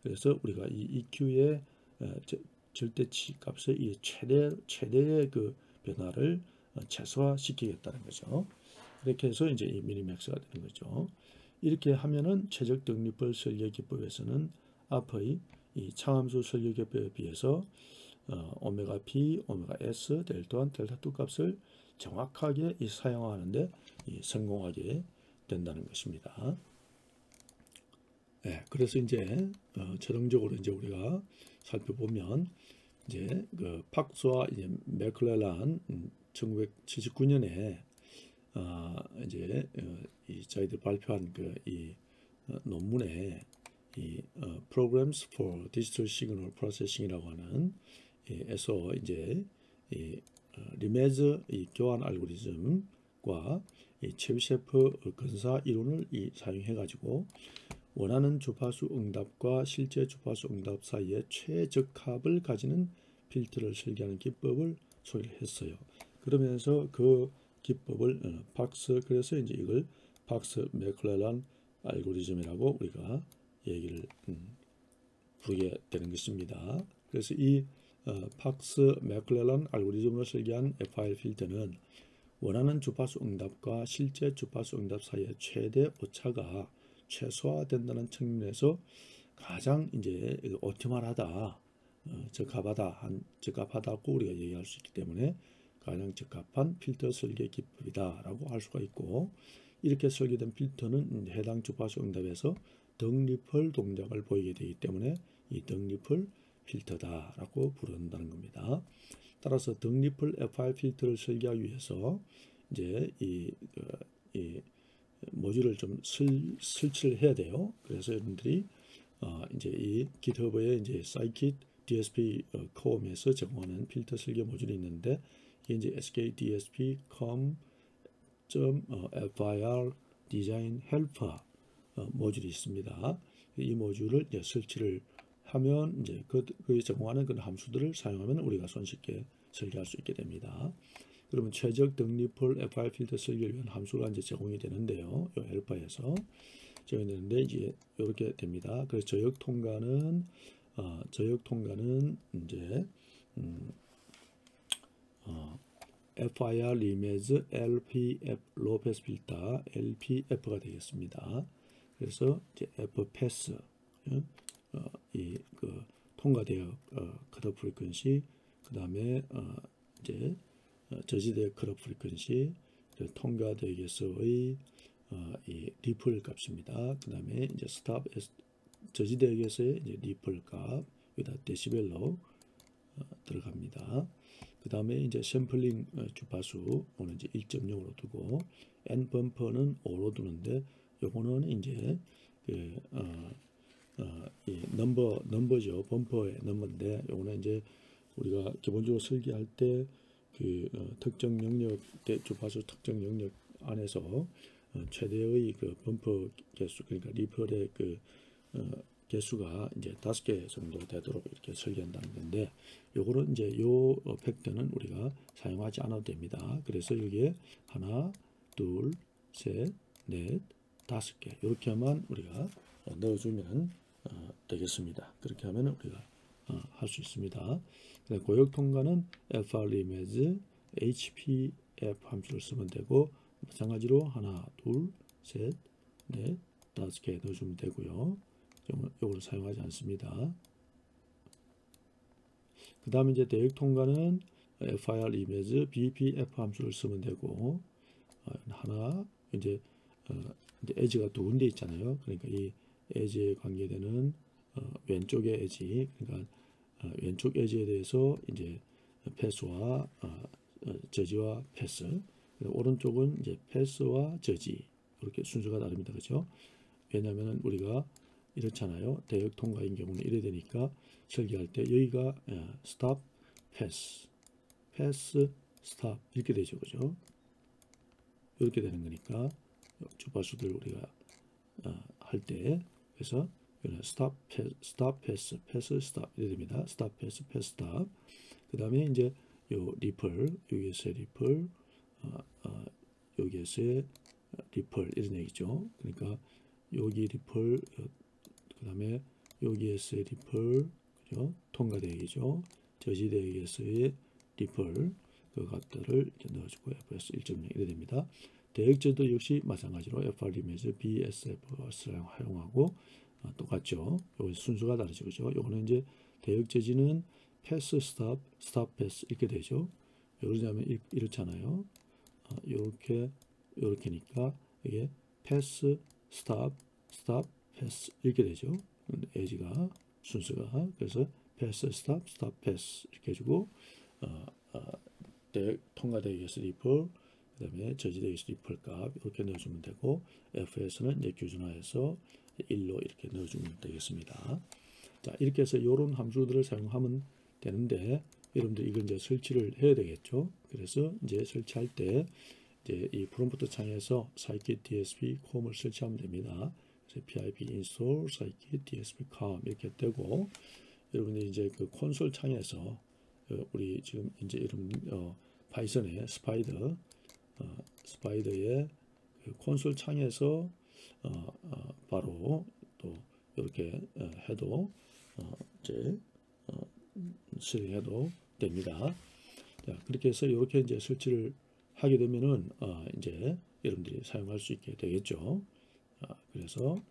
그래서 우리가 이 EQ의 절대치 값의 이 최대의 그 변화를 최소화시키겠다는 거죠. 이렇게 해서 이제 이 미니맥스가 되는 거죠. 이렇게 하면은 최적 등립을 설계 기법에서는 앞의 이 차함수 설계 기법에 비해서 오메가 P, 오메가 S, 델타 1, 델타 2 값을 정확하게 사용하는데 성공하게 된다는 것입니다. 네, 그래서 이제 최종적으로 이제 우리가 살펴보면 이제 그 팍스와 이제 맥클렐란 1979년에 이제 이 저희들 발표한 그 이 논문에 이 Programs for Digital Signal Processing이라고 하는 에서 이제 이 리메즈 이 교환 알고리즘과 이 체비셰프 근사 이론을 사용해 가지고 원하는 주파수 응답과 실제 주파수 응답 사이에 최적합을 가지는 필터를 설계하는 기법을 소개를 했어요. 그러면서 그 기법을 그래서 이제 이걸 박스 맥클렐란 알고리즘이라고 우리가 얘기를 부르게 되는 것입니다. 그래서 이 박스 맥클렐란 알고리즘으로 설계한 FIR 필터는 원하는 주파수 응답과 실제 주파수 응답 사이의 최대 오차가 최소화된다는 측면에서 가장 이제 오티멀하다, 적합하다고 우리가 얘기할 수 있기 때문에 가장 적합한 필터 설계 기법이다라고 할 수가 있고, 이렇게 설계된 필터는 해당 주파수 응답에서 등리플 동작을 보이게 되기 때문에 이 등리플 필터다라고 부른다는 겁니다. 따라서 등리플 FIR 필터를 설계하기 위해서 이제 이 모듈을 좀 설치를 해야 돼요. 그래서 여러분들이 이제 이 GitHub에 이제 scikit DSP com에서 제공하는 필터 설계 모듈이 있는데, 이게 이제 skdsp.com.fir design helper 모듈이 있습니다. 이 모듈을 이제 설치를 하면 이제 그 제공하는 그런 함수들을 사용하면 우리가 손쉽게 설계할 수 있게 됩니다. 그러면 최적 등리플 FIR 필터 설계를 위한 함수가 이제 제공이 되는데요. 이 헬퍼에서 제공이 되는데 이제 이렇게 됩니다. 그래서 저역 통과는 이제 FIR 리메즈 LPF 로우 패스 필터 LPF가 되겠습니다. 그래서 이제 F 패스 그 통과되어 컷오프 프리퀀시, 그 다음에 이제 저지대역 컷오프 프리퀀시, 통과대역에서의 이 리플 값입니다. 그 다음에 이제 스탑 저지대역에서의 이제 리플 값, 여기다 데시벨로 들어갑니다. 그 다음에 이제 샘플링 주파수 오늘 이제 1.0으로 두고 N 범퍼는 5로 두는데 요거는 이제 이 넘버죠. 범퍼의 넘버인데 요거는 이제 우리가 기본적으로 설계할 때 특정 영역 주파수 특정 영역 안에서 최대의 그 범퍼 개수 그러니까 리플의 개수가 이제 5개 정도 되도록 이렇게 설계한다는 건데 요거는 이제 요 팩터는 우리가 사용하지 않아도 됩니다. 그래서 여기에 하나, 둘, 셋, 넷, 5개 이렇게 하면 우리가 넣어주면 되겠습니다. 그렇게 하면 우리가 할 수 있습니다. 고역 통과는 FR image HPF 함수를 쓰면 되고 마찬가지로 하나, 둘, 셋, 넷, 5개 넣어주면 되고요. 요걸 사용하지 않습니다. 그 다음에 이제 대역 통과는 FIR image BPF 함수를 쓰면 되고 하나 이제 에지가 두 군데 있잖아요. 그러니까 이 에지에 관계되는 왼쪽의 에지 그러니까 왼쪽 에지에 대해서 이제 패스와 저지와 패스 오른쪽은 이제 패스와 저지 이렇게 순서가 다릅니다. 그렇죠? 왜냐하면 우리가 이렇잖아요. 대역 통과인 경우는 이래 되니까 설계할 때 여기가 스탑, 패스, 패스, 스탑 이렇게 되죠. 그죠? 이렇게 되는 거니까 주파수들 우리가 할 때 그래서 스탑, 패스, 패스, 스탑 이렇게 됩니다. 스탑, 패스, 패스, 스탑. 그 다음에 이제 요 리플, 여기에서의 리플, 여기에서의 리플 이런 얘기죠. 그러니까 여기 리플, 그 다음에 여기에서의 리플, 그죠? 통과 대역이죠. 저지 대역에서의 리플, 그것들을 이제 넣어주고 FS 1.0 이래 됩니다. 대역제도 역시 마찬가지로 FR image BSF를 사용하고 똑같죠. 여기 순서가 다르죠. 그죠? 요거는 이제 대역제지는 패스, 스탑, 스탑, 패스 이렇게 되죠. 그러자면 이렇잖아요. 요렇게니까 이게 패스, 스탑, 스탑, 패스 이렇게 되죠. 에지가 순서가 그래서 패스, 스탑, 스탑, 패스 이렇게 해주고 통과대역에서 리플 그 다음에 저지대역에서 리플 값 이렇게 넣어주면 되고 FS는 이제 규준화해서 1로 이렇게 넣어주면 되겠습니다. 자 이렇게 해서 이런 함수들을 사용하면 되는데 여러분들 이걸 이제 설치를 해야 되겠죠. 그래서 이제 설치할 때 이제 이 프롬프트 창에서 scikit dsp com을 설치하면 됩니다. 그래서 pip install scikit dsp com 이렇게 되고 여러분이 이제 그 콘솔 창에서 우리 지금 이제 여러분 파이썬의 스파이더의 그 콘솔 창에서 바로 또 이렇게 해도 이제 실행해도 됩니다. 자, 그렇게 해서 이렇게 이제 설치를 하게 되면은 이제 여러분들이 사용할 수 있게 되겠죠. 그래서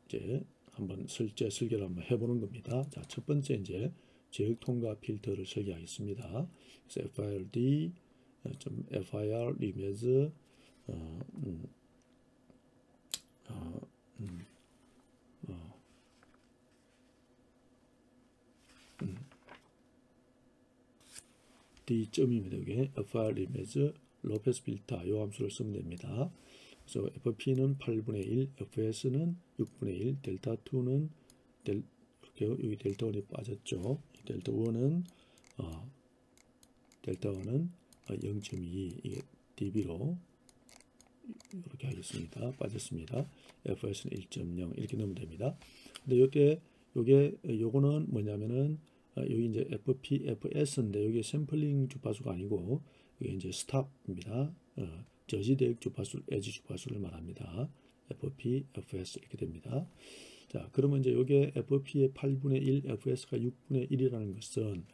이제 한번 설계를 한번 해보는 겁니다. 자, 첫 번째 이제 제역 통과 필터를 설계하겠습니다. 그래서 FIRD FIR image D.입니다. 이게 FIR image 로페스 필터 이 함수를 쓰면 됩니다. 그래서 FP는 8분의 1, FS는 6분의 1, 델타 2는 이렇게 여기 델타 1이 빠졌죠. 델타 1은 0.2 이게 dB로 이렇게 하겠습니다. 빠졌습니다. FS는 1.0 이렇게 넣으면 됩니다. 근데 요거는 뭐냐면은 여기 이제 FP, FS인데 여기 샘플링 주파수가 아니고 이게 이제 스탑입니다. 저지 대역 주파수, 에지 주파수를 말합니다. FP, FS 이렇게 됩니다. 자, 그러면 이제 이게 FP의 8분의 1, FS가 6분의 1이라는 것은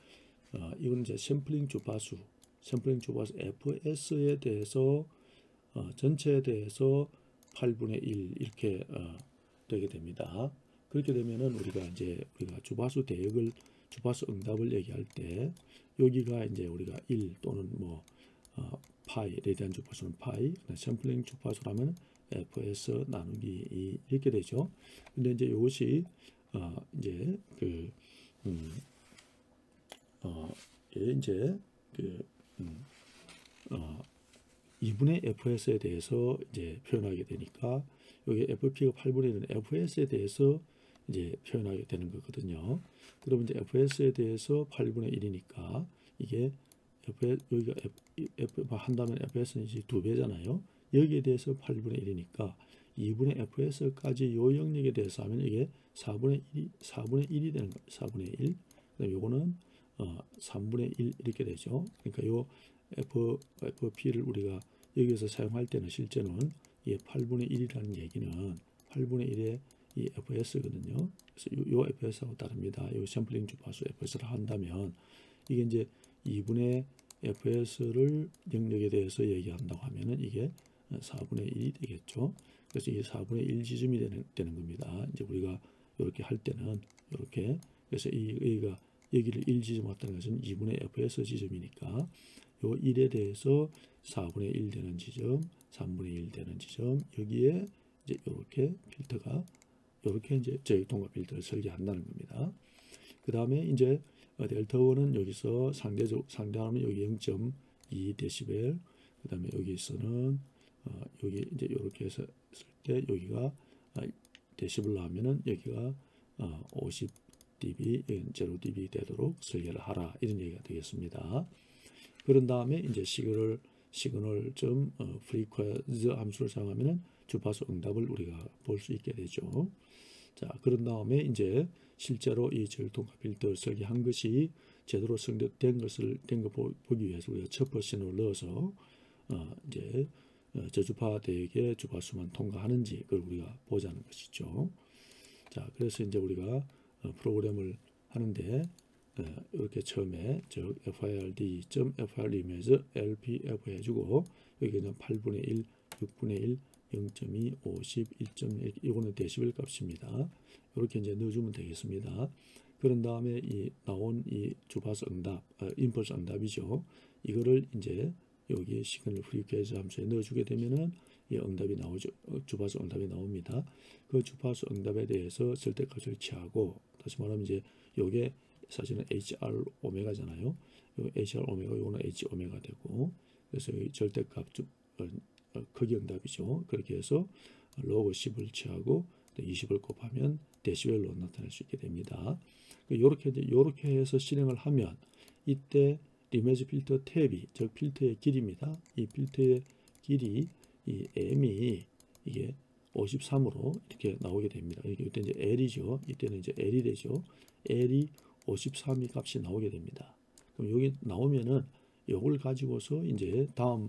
이건 이제 샘플링 주파수 FS에 대해서 전체에 대해서 8분의 1 이렇게 되게 됩니다. 그렇게 되면은 우리가 주파수 대역을 주파수 응답을 얘기할 때 여기가 이제 우리가 1 또는 뭐 파이 레디안 주파수는 파이 샘플링 주파수라면 FS 나누기 2 이렇게 되죠. 근데 이제 이것이 이제 이제 2분의 fs에 대해서 이제 표현하게 되니까 여기 fp가 8분의 1은 fs에 대해서 이제 표현하게 되는 거거든요. 그러면 이제 fs에 대해서 8분의 1이니까 이게 여기가 f 한다면 fs는 이제 2배잖아요. 여기에 대해서 8분의 1이니까 2분의 fs까지 요 영역에 대해서 하면 이게 4분의 1이 되는 거예요. 4분의 1. 그다음에 요거는 3분의 1 이렇게 되죠. 그러니까 요 fp를 우리가 여기서 사용할 때는 실제는 이 8분의 1이라는 얘기는 8분의 1의 이 fs거든요. 그래서 요 fs하고 다릅니다. 요 샘플링 주파수 fs를 한다면 이게 이제 2분의 fs를 영역에 대해서 얘기한다고 하면은 이게 4분의 1이 되겠죠. 그래서 이게 4분의 1 지점이 되는 겁니다. 이제 우리가 이렇게 할 때는 이렇게 그래서 여기가 여기를 1 지점 왔다는 것은 2분의 fs 지점이니까 요 1에 대해서 4분의 1 되는 지점, 3분의 1 되는 지점 여기에 이제 이렇게 필터가 이렇게 이제 저희 통과 필터를 설계한다는 겁니다. 그 다음에 이제 델타 1은 여기서 상대하면 여기 0.2 데시벨, 그 다음에 여기서는 여기 이제 이렇게 해서 쓸 때 여기가 데시벨로 하면은 여기가 50 dB, 0 dB 되도록 설계를 하라 이런 얘기가 되겠습니다. 그런 다음에 이제 시그널 점 프리퀘즈 함수를 사용하면은 주파수 응답을 우리가 볼 수 있게 되죠. 자, 그런 다음에 이제 실제로 이 저율통합 필터를 설계한 것이 제대로 성립된 거 보기 위해서 우리가 첩보 신호를 넣어서 이제 저주파 대역의 주파수만 통과하는지 그걸 우리가 보자는 것이죠. 자, 그래서 이제 우리가 프로그램을 하는데 이렇게 처음에 즉 fild.fr image lpf 해주고 여기는 8분의 1, 6분의 1, 0.2, 50, 1.1 이거는 데시벨 값입니다. 이렇게 이제 넣어주면 되겠습니다. 그런 다음에 이 나온 이 주파수 응답, 임펄스 응답이죠. 이거를 이제 여기 시그널 프리퀘즈 함수에 넣어주게 되면은 이 응답이 나오죠. 주파수 응답이 나옵니다. 그 주파수 응답에 대해서 절대값을 취하고 다시 말하면 이제 요게 사실은 HR 오메가잖아요. 요 HR 오메가 요거는 H 오메가 되고 그래서 이 절대값 크기 응답이죠. 그렇게 해서 로그 10을 취하고 20을 곱하면 데시벨로 나타낼 수 있게 됩니다. 이렇게 해서 실행을 하면 이때 이미지 필터 탭이 즉 필터의 길이입니다. 이 필터의 길이 이 m이 이게 53으로 이렇게 나오게 됩니다. 이때 이제 L이죠. 이때는 이제 L이 되죠. L이 53이 값이 나오게 됩니다. 그럼 여기 나오면은 요걸 가지고서 이제 다음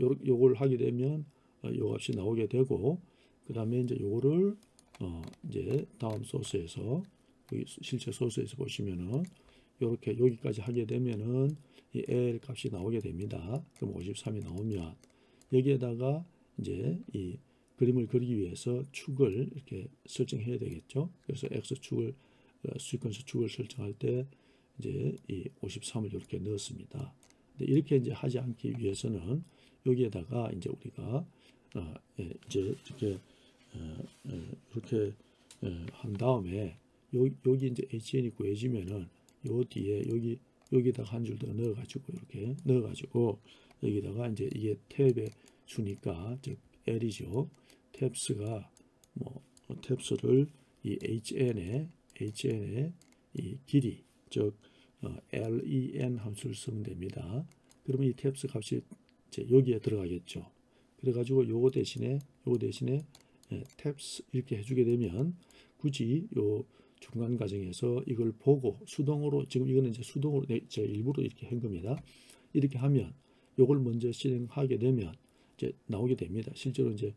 요걸 하게 되면 요 값이 나오게 되고 그 다음에 이제 요거를 이제 다음 소스에서 여기 실제 소스에서 보시면은 이렇게 여기까지 하게 되면은 이 L 값이 나오게 됩니다. 그럼 53이 나오면 여기에다가 이제 이 그림을 그리기 위해서 축을 이렇게 설정해야 되겠죠. 그래서 X축을 시퀀스 축을 설정할 때 이제 이 53을 이렇게 넣었습니다. 근데 이렇게 이제 하지 않기 위해서는 여기에다가 이제 우리가 이제 이렇게 한 다음에 여기 이제 HN이 구해지면은 요 뒤에 여기다가 한 줄 더 넣어가지고 이렇게 넣어가지고 여기다가 이제 이게 탭에 주니까 즉 L이죠. 탭스가 뭐 탭스를 이 HN의 이 길이 즉 len 함수를 쓰면 됩니다. 그러면 이 탭스 값이 이제 여기에 들어가겠죠. 그래가지고 요거 대신에 탭스 이렇게 해주게 되면 굳이 요 중간 과정에서 이걸 보고 수동으로 지금 이거는 이제 수동으로 제가 일부러 이렇게 한 겁니다. 이렇게 하면 요걸 먼저 실행하게 되면 이제 나오게 됩니다. 실제로 이제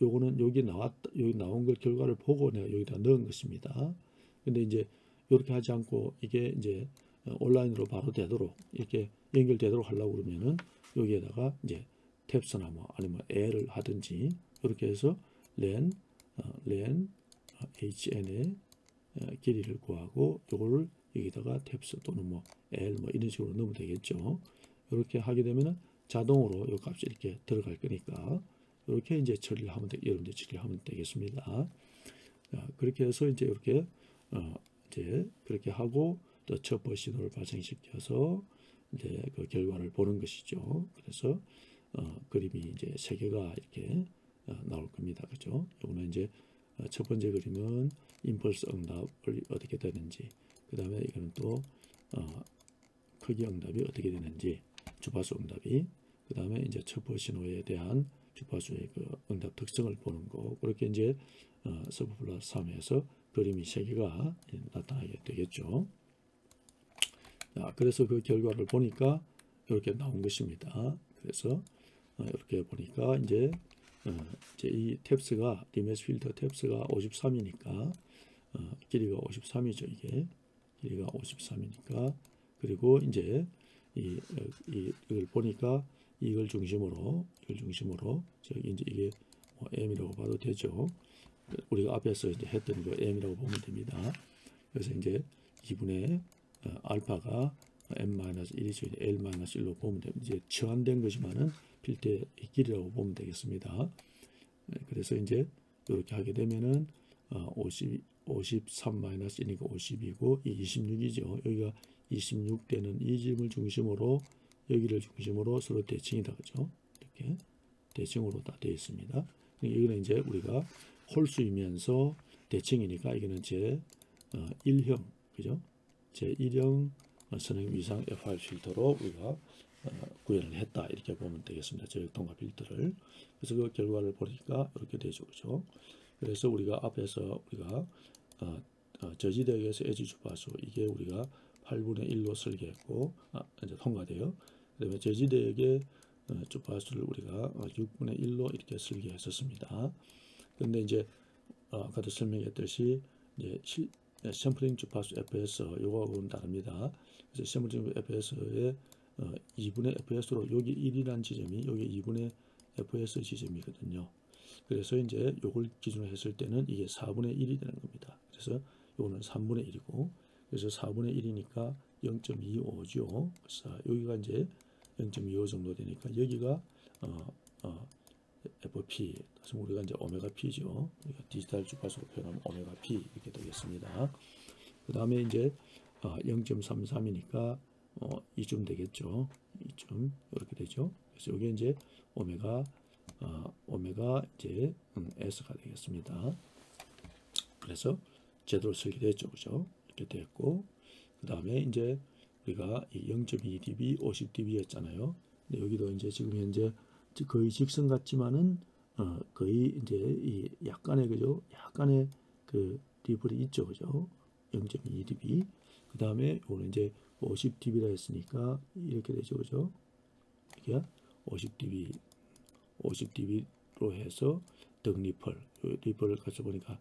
요거는 여기 나온 걸 결과를 보고 내가 여기다 넣은 것입니다. 근데 이제 이렇게 하지 않고 이게 이제 온라인으로 바로 되도록 이렇게 연결되도록 하려고 그러면은 여기에다가 이제 탭스나 뭐 아니면 L을 하든지 이렇게 해서 len hn의 길이를 구하고 요거를 여기다가 탭스 또는 뭐 L 뭐 이런 식으로 넣으면 되겠죠. 이렇게 하게 되면은 자동으로 요 값이 이렇게 들어갈 거니까 이렇게 이제 여러분들 처리를 하면 되겠습니다. 자, 그렇게 해서 이제 이렇게 이제 그렇게 하고 또 첩보 신호를 발생시켜서 이제 그 결과를 보는 것이죠. 그래서 그림이 이제 세 개가 이렇게 나올 겁니다. 그죠? 이거는 이제 첫 번째 그림은 임펄스 응답을 어떻게 되는지, 그 다음에 이거는 또 크기 응답이 어떻게 되는지, 주파수 응답이, 그 다음에 이제 첩보 신호에 대한 주파수의 그 응답 특성을 보는 거. 그렇게 이제 서브 플러스 3에서 그림이 세 개가 나타나게 되겠죠. 자, 그래서 그 결과를 보니까 이렇게 나온 것입니다. 그래서 이렇게 보니까 이제 이 탭스가 리메스 필터 탭스가 53이니까 길이가 53이죠. 이게 길이가 53이니까, 그리고 이제 이걸 보니까 이걸 중심으로 저기 이제 이게 뭐 m이라고 봐도 되죠. 우리가 앞에서 이제 했던 그 m이라고 보면 됩니다. 그래서 이제 2분의 알파가 m-1이죠. l-1로 보면 됩니다. 이제 치환된 것이면은 필터의 길이라고 보면 되겠습니다. 그래서 이제 이렇게 하게 되면은 53-1이니까 50이고 이 26이죠. 여기가 26되는 이 점을 중심으로 여기를 중심으로 서로 대칭이다. 그죠? 이렇게 대칭으로 다 되어 있습니다. 이거는 이제 우리가 홀수이면서 대칭이니까 이거는 제 1형, 그죠? 제 1형 선행 위상 FR 필터로 우리가 구현을 했다, 이렇게 보면 되겠습니다. 저역 통합 필터를. 그래서 그 결과를 보니까 이렇게 되죠, 그죠? 그래서 우리가 앞에서 우리가 저지대역에서 에지 주파수, 이게 우리가 8분의 1로 설계했고 이제 통과돼요. 그다음에 저지대역의 주파수를 우리가 6분의 1로 이렇게 설계했었습니다. 근데 이제 아까도 설명했듯이 이제 샘플링 주파수 fs 요거하고는 다릅니다. 그래서 샘플링 fs의 2분의 fs로 여기 1이라는 지점이 여기 2분의 fs 지점이거든요. 그래서 이제 요걸 기준으로 했을 때는 이게 4분의 1이 되는 겁니다. 그래서 요거는 3분의 1이고, 그래서 4분의 1이니까 0.25죠. 그래서 여기가 이제 0.25 정도 되니까 여기가 FP, 그래서 우리가 이제 오메가 P죠. 우리가 디지털 주파수로 표현하면 오메가 P 이렇게 되겠습니다. 그 다음에 이제 0.33이니까 이쯤 되겠죠. 이쯤 이렇게 되죠. 그래서 이게 이제 오메가 이제 S가 되겠습니다. 그래서 제대로 설계됐죠, 그죠? 이렇게 됐고, 그 다음에 이제 우리가 0.2dB, 50dB였잖아요. 근데 여기도 이제 지금 현재 거의 직선 같지만은 거의 이제 이 약간의, 그죠? 약간의 그 리플이 있죠, 그죠? 0.2dB. 그 다음에 오늘 이제 50dB라 했으니까 이렇게 되죠, 그죠? 이게 50dB로 해서 등 리플, 리플을 가서 보니까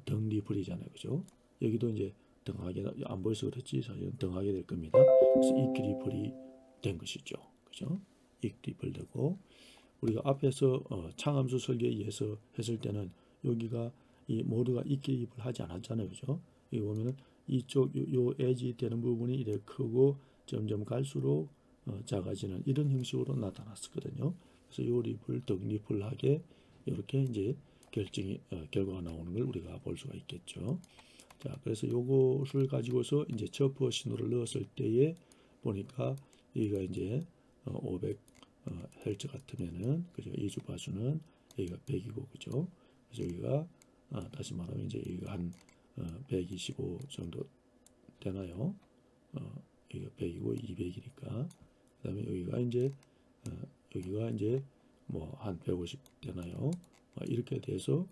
등 리플이잖아요, 그죠? 여기도 이제 등하게 안 보여서 그렇지 사실은 등하게 될 겁니다. 그래서 이 리플이 된 것이죠, 그죠? 이 리플 되고, 우리가 앞에서 창함수 설계에서 했을 때는 여기가 이 모두가 입기입을 하지 않았잖아요, 그죠? 여기 보면은 이쪽 요 에지 되는 부분이 이렇게 크고 점점 갈수록 작아지는 이런 형식으로 나타났었거든요. 그래서 요 립을 등 리플하게 이렇게 이제 결과가 나오는 걸 우리가 볼 수가 있겠죠. 자, 그래서 요것을 가지고서 이제 저프 신호를 넣었을 때에 보니까 여기가 이제 500 헬츠 같으면은, 그죠? 이 주파수는 여기가 100이고, 그죠? 그래서 여기가 다시 말하면 이제 여기가 한 125 정도 되나요? 여기가 100이고 200이니까, 그다음에 여기가 이제 뭐 한 150 되나요? 이렇게 돼서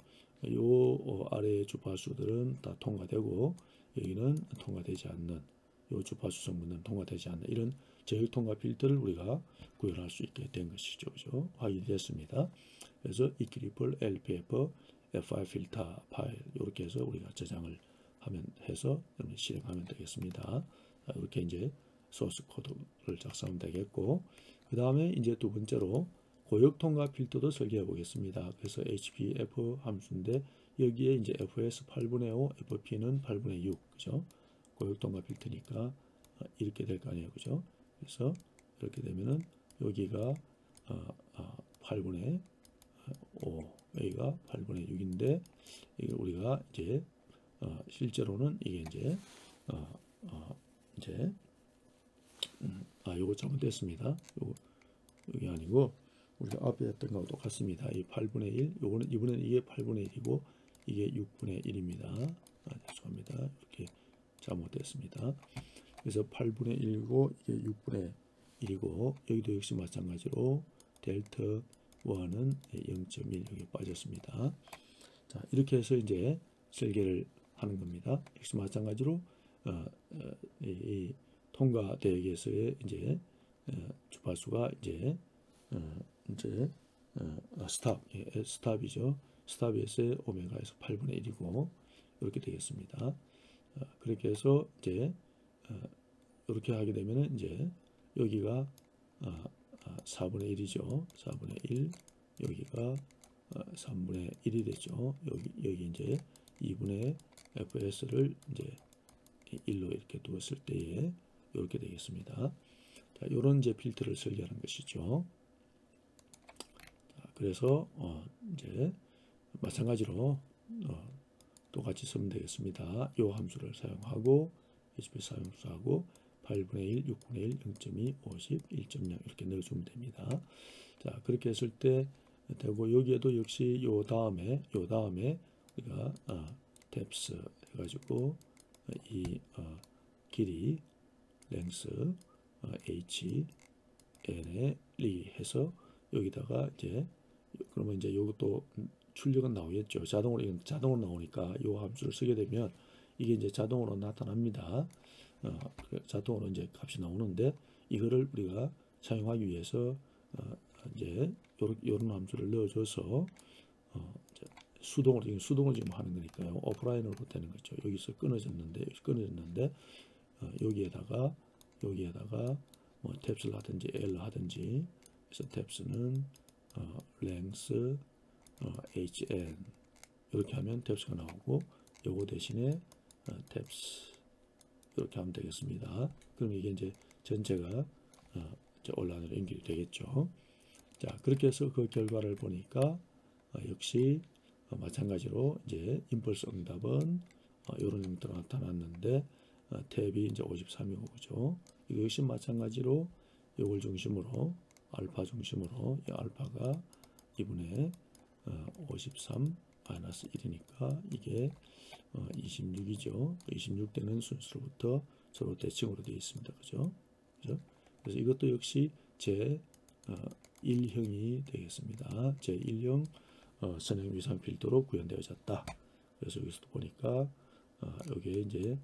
요 아래의 주파수들은 다 통과되고 여기는 통과되지 않는, 요 주파수 성분은 통과되지 않는 이런 저역 통과 필터를 우리가 구현할 수 있게 된 것이죠, 그죠? 확인됐습니다. 그래서 이크리플 LPF FI 필터 파일 이렇게 해서 우리가 저장을 해서 실행하면 되겠습니다. 이렇게 이제 소스 코드를 작성하면 되겠고, 그 다음에 이제 두 번째로 고역 통과 필터도 설계해 보겠습니다. 그래서 HPF 함수인데 여기에 이제 FS 8분의 5, FP는 8분의 6, 그죠? 고역 통과 필터니까 이렇게 될 거 아니에요, 그죠? 그래서 이렇게 되면은 여기가 8분의 5 여기가 8분의 6인데 이게 우리가 이제 실제로는 이게 이제 이제 요거 잘못됐습니다. 여기 아니고 우리가 앞에 했던 거하고 똑같습니다. 이 8분의 1, 요거는 이번에는 이게 8분의 1이고 이게 6분의 1입니다. 죄송합니다. 이렇게 잘못됐습니다. 그래서 8분의 1이고 이게 6분의 1이고 여기도 역시 마찬가지로 델타 1은 0.1 여기 빠졌습니다. 자, 이렇게 해서 이제 설계를 하는 겁니다. 역시 마찬가지로 이 통과 대역에서의 이제 주파수가 이제 스탑이죠. 스탑에서의 오메가에서 8분의 1이고 이렇게 되겠습니다. 그렇게 해서 이제 이렇게 하게 되면은 이제 여기가 4분의 1이죠. 4분의 1 여기가 3분의 1이 되죠. 여기 이제 2분의 fs를 이제 1로 이렇게 두었을 때에 이렇게 되겠습니다. 자, 요런 이제 필터를 설계하는 것이죠. 자, 그래서 이제 마찬가지로 똑같이 쓰면 되겠습니다. 요 함수를 사용하고 HPS 사용하고 8분의 1, 6분의 1, 0.2, 50, 1.0 이렇게 넣어주면 됩니다. 자, 그렇게 했을 때 되고 여기에도 역시 요 다음에 우리가 depth 해가지고 이 길이 length h n에 리 해서 여기다가 이제 그러면 이제 요것도 출력은 나오겠죠. 자동으로 나오니까 요 함수를 쓰게 되면 이게 이제 자동으로 나타납니다. 자동으로 이제 값이 나오는데 이거를 우리가 사용하기 위해서 이제 요런 함수를 넣어줘서 수동으로 지금 하는 거니까요. 오프라인으로 되는 거죠. 여기서 끊어졌는데 여기에다가 뭐 탭스를 하든지 L 하든지 그래서 탭스는 length hn 이렇게 하면 탭스가 나오고 요거 대신에 탭스 이렇게 하면 되겠습니다. 그럼 이게 이제 전체가 온라인으로 연결이 되겠죠. 자, 그렇게 해서 그 결과를 보니까 역시 마찬가지로 이제 임펄스 응답은 이런 형태로 나타났는데 탭이 이제 53이고 그죠. 이거 역시 마찬가지로 이걸 중심으로 알파 중심으로 이 알파가 2분의 53 마이너스 1이니까 이게 26이죠. 26되는 순서로부터 서로 대칭으로 되어 있습니다. 그죠? 그래서 이것도 역시 제1형이 되겠습니다. 제1형 선형 위상 필터로 구현되어졌다. 그래서 여기서도 보니까 여기에 이제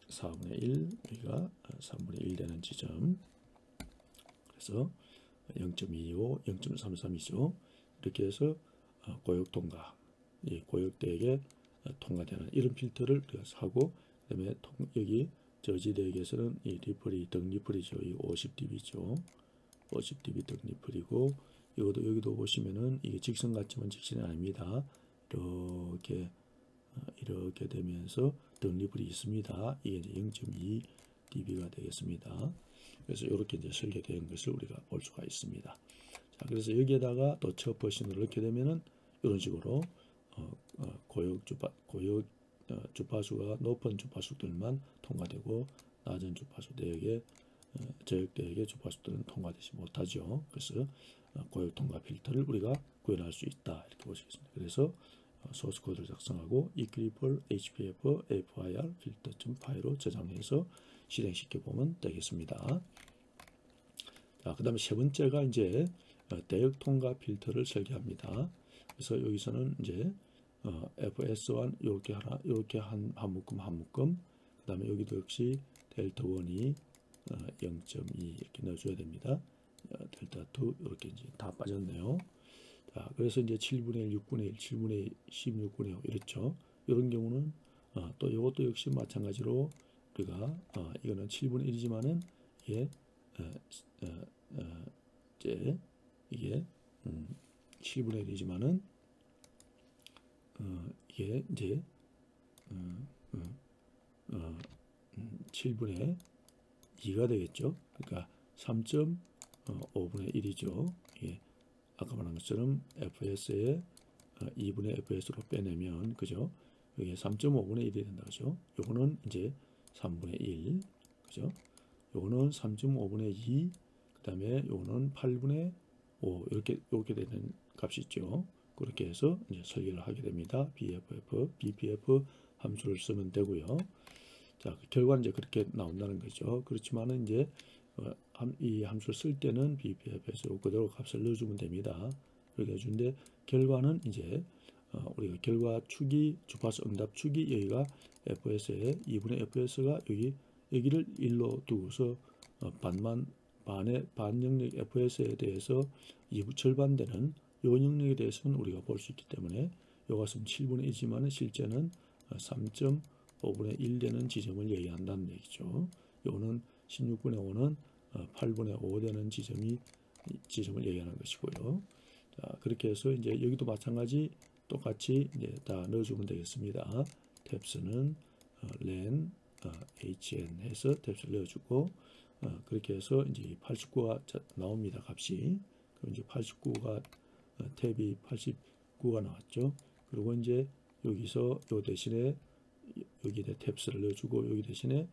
4분의 1 여기가 3분의 1 되는 지점 그래서 0.25, 0.33이죠. 이렇게 해서 고역 통과, 고역대역에 통과되는 이런 필터를 우리가 하고 그다음에 여기 저지 대역에서는 이 리플이 등 리플이죠. 이 50dB죠. 50dB 등 리플이고 여기도 보시면은 이게 직선 같지만 직선이 아닙니다. 이렇게 되면서 등 리플이 있습니다. 이게 이제 0.2dB가 되겠습니다. 그래서 이렇게 이제 설계된 것을 우리가 볼 수가 있습니다. 자, 그래서 여기에다가 또 첫 버신을 넣게 되면은 이런 식으로 고역 주파수가 높은 주파수들만 통과되고 낮은 주파수 대역의 저역 대역의 주파수들은 통과되지 못하죠. 그래서 고역 통과 필터를 우리가 구현할 수 있다 이렇게 보시겠습니다. 그래서 소스 코드를 작성하고 equal hpf fir filter.py로 저장해서 실행시켜 보면 되겠습니다. 자, 그 다음에 세 번째가 이제 대역 통과 필터를 설계합니다. 그래서 여기서는 이제 fs1 이렇게 한 묶음 그 다음에 여기도 역시 델타 1이 0.2 이렇게 넣어줘야 됩니다. 델타 2 이렇게 이제 다 빠졌네요. 자, 그래서 이제 7분의 1, 6분의 1, 7분의 1, 16분의 5 이렇죠. 이런 경우는 또 이것도 역시 마찬가지로 우리가 이거는 7분의 1이지만은 이게 이게 7분의 1이지만은 이게 이제 7분의 2가 되겠죠. 그러니까 3.5분의 1이죠. 예. 아까 말한 것처럼 fs에 2분의 fs로 빼내면 그죠? 여기 3.5분의 1이 된다 그죠? 요거는 이제 3분의 1 그죠? 요거는 3.5분의 2 그다음에 요거는 8분의 5 이렇게 되는 값이 있죠. 그렇게 해서 이제 설계를 하게 됩니다. BPF 함수를 쓰면 되고요. 자, 그 결과는 이제 그렇게 나온다는 거죠. 그렇지만은 이제 이 함수를 쓸 때는 BPF에서 그대로 값을 넣어주면 됩니다. 그렇게 해주는데 결과는 이제 우리가 결과 축이 주파수 응답 축이 여기가 fs에 2분의 fs가 여기를 1로 두고서 반의 반영역 fs에 대해서 2부 절반되는 요 영역에 대해서는 우리가 볼 수 있기 때문에 요 값은 7분의 1이지만 실제는 3.5분의 1 되는 지점을 얘기한다는 얘기죠. 요거는 16분의 5는 8분의 5 되는 지점을 얘기하는 것이고요. 자, 그렇게 해서 이제 여기도 마찬가지 똑같이 이제 다 넣어주면 되겠습니다. 탭스는 len hn 해서 탭스를 넣어주고 그렇게 해서 이제 89가 나옵니다. 값이. 그럼 이제 89가 탭이 89가 나왔죠. 그리고 이제 여기서 요 대신에 여기에 탭스를 넣어주고 여기 대신에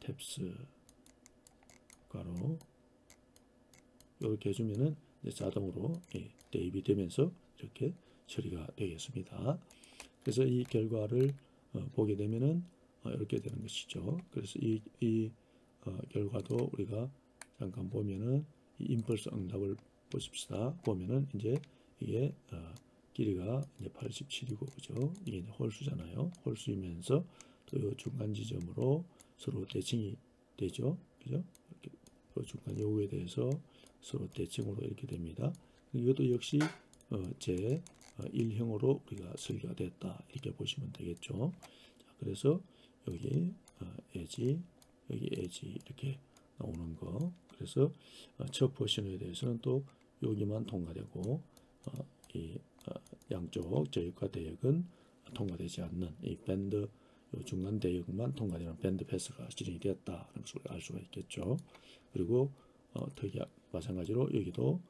탭스 가로 이렇게 해주면은 이제 자동으로 대입이 되면서 이렇게 처리가 되겠습니다. 그래서 이 결과를 보게 되면은 이렇게 되는 것이죠. 그래서 이 결과도 우리가 잠깐 보면은 이 임펄스 응답을 보십시다. 보면은 이제 이게 길이가 이제 87이고 그죠? 이게 이제 홀수잖아요. 홀수이면서 또 이 중간 지점으로 서로 대칭이 되죠. 그죠? 이렇게 중간 요구에 대해서 서로 대칭으로 이렇게 됩니다. 이것도 역시 제 1형으로 우리가 설계가 됐다 이렇게 보시면 되겠죠. 자, 그래서 여기 에지 여기 에지 이렇게 나오는 거. 그래서 첫 포션에 대해서는 또 여기만 통과되고 이 양쪽 저역과 대역은 통과되지 않는 이 밴드 중간 대역만 통과되는 밴드 패스가 진행이 되었다는 것을 알 수가 있겠죠. 그리고 특히 마찬가지로 여기도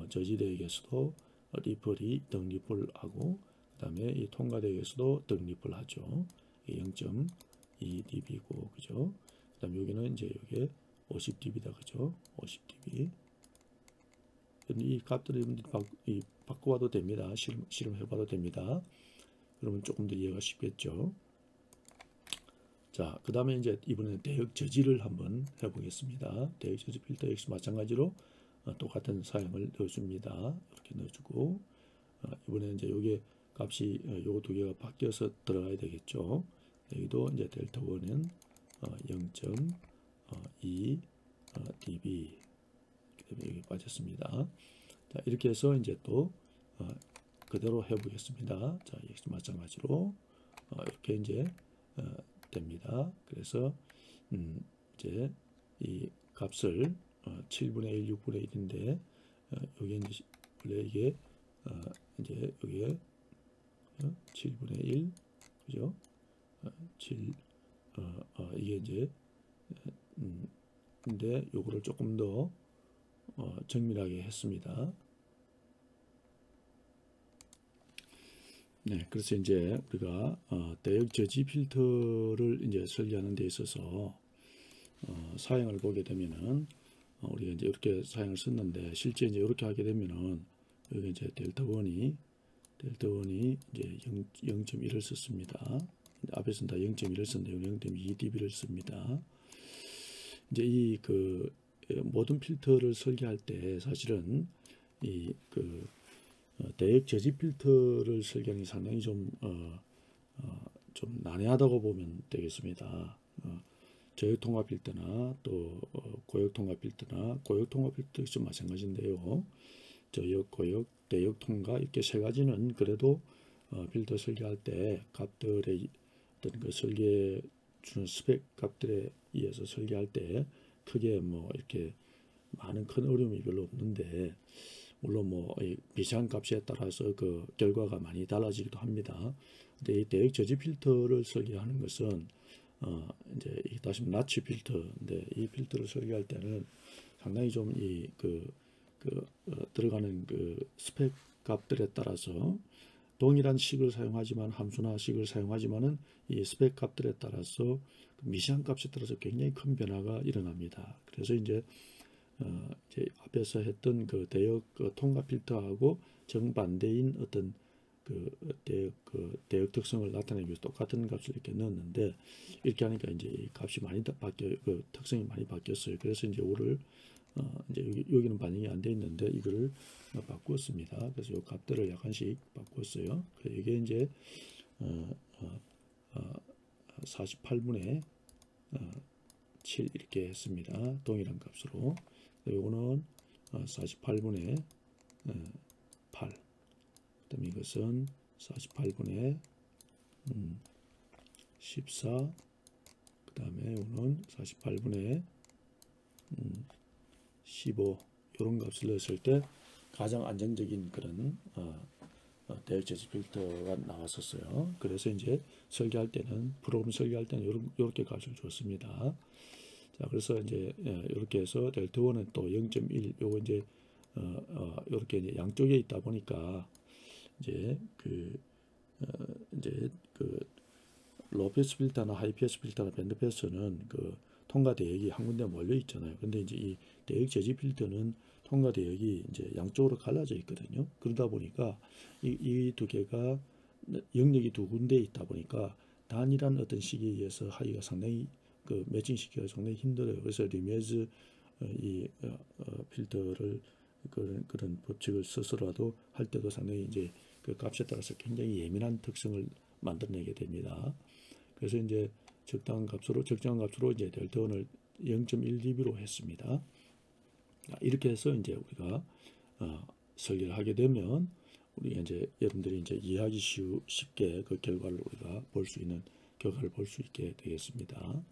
저지 대역에서도 리플이 등리플하고 그 다음에 이 통과 대역에서도 등리플하죠. 0.2 dB고 그죠. 그 다음에 여기는 이제 여기에 50 dB다 그죠. 50 dB. 이 값들을 바꿔봐도 됩니다. 실험해봐도 됩니다. 그러면 조금 더 이해가 쉽겠죠. 자, 그 다음에 이제 이번에는 대역 저지를 한번 해보겠습니다. 대역 저지 필터 역시 마찬가지로 똑같은 사양을 넣어줍니다. 이렇게 넣어주고 이번에는 이제 요게 값이 요 두 개가 바뀌어서 들어가야 되겠죠. 여기도 이제 델타 1은 0.2 dB 여기 빠졌습니다. 자, 이렇게 해서 이제 또 그대로 해보겠습니다. 자, 역시 마찬가지로 이렇게 이제 됩니다. 그래서 이제 이 값을 7분의 1, 6분의 1인데 여기 이제 원래 이게 이제 여기에 7분의 1 그죠? 7 이게 이제 근데 요거를 조금 더 정밀하게 했습니다. 네, 그래서 이제 우리가 대역 저지 필터를 이제 설계하는 데 있어서 사양을 보게 되면은 우리가 이제 이렇게 사양을 썼는데 실제 이제 이렇게 하게 되면은 여기 이제 델타 1이 이제 0.1을 썼습니다. 앞에서는 다 0.1을 썼는데 0.2 dB를 씁니다. 이제 이 모든 필터를 설계할 때 사실은 이 대역 저지 필터를 설계하는 게 상당히 좀 난해하다고 보면 되겠습니다. 저역 통화 필터나 또 고역 통화 필터나 고역 통화 필터 역시 마찬가지인데요. 저역, 고역, 대역 통과 이렇게 세 가지는 그래도 필터 설계할 때 값들의 어떤 그 설계 주는 스펙 값들에 의해서 설계할 때 크게 뭐 이렇게 많은 큰 어려움이 별로 없는데 물론 뭐 비슷한 값에 따라서 그 결과가 많이 달라지기도 합니다. 근데 이 대역 저지 필터를 설계하는 것은 이제 다시 나치 필터인데 이 필터를 설계할 때는 상당히 좀 들어가는 스펙 값들에 따라서 동일한 식을 사용하지만 함수나 식을 사용하지만은 이 스펙 값들에 따라서 미시한 값에 따라서 굉장히 큰 변화가 일어납니다. 그래서 이제 앞에서 했던 대역 통과 필터하고 정반대인 어떤 대역 특성을 나타내기 위해서 똑같은 값을 이렇게 넣었는데, 이렇게 하니까 이제 이 값이 많이 특성이 많이 바뀌었어요. 그래서 이제 오를 이제 여기는 반영이 안 돼 있는데 이거를 바꾸었습니다. 그래서 이 값들을 약간씩 바꾸었어요. 이게 이제 48분의 7 이렇게 했습니다. 동일한 값으로. 이거는 48분의 8. 그다음에 이것은 48분의 14. 그다음에 이거는 48분의 15. 이런 값을 넣었을 때 가장 안정적인 그런 대역 제지 필터가 나왔었어요. 그래서 이제 설계할 때는, 프로그램 설계할 때는 이렇게 값을 줬습니다. 자, 그래서 이제 이렇게 해서 델타 1은 또 0.1, 요거 이제 이렇게 이제 양쪽에 있다 보니까 이제 로우 패스 필터나 하이 패스 필터나 밴드 패스는 통과 대역이 한 군데 몰려 있잖아요. 근데 이제 이 대역 제지 필터는 통과 대역이 이제 양쪽으로 갈라져 있거든요. 그러다 보니까 이 두 개가 영역이 두 군데에 있다 보니까 단일한 어떤 시기에 의해서 하기가 상당히 매칭 시키기가 상당히 힘들어요. 그래서 리메즈 필터를 그런 법칙을 써서라도 할 때도 상당히 이제 그 값에 따라서 굉장히 예민한 특성을 만들어내게 됩니다. 그래서 이제 적정한 값으로 이제 델타 1을 0.1dB로 했습니다. 이렇게 해서 이제 우리가 설계를 하게 되면 우리 이제 여러분들이 이제 이해하기 쉽게 그 결과를 우리가 볼 수 있게 되겠습니다.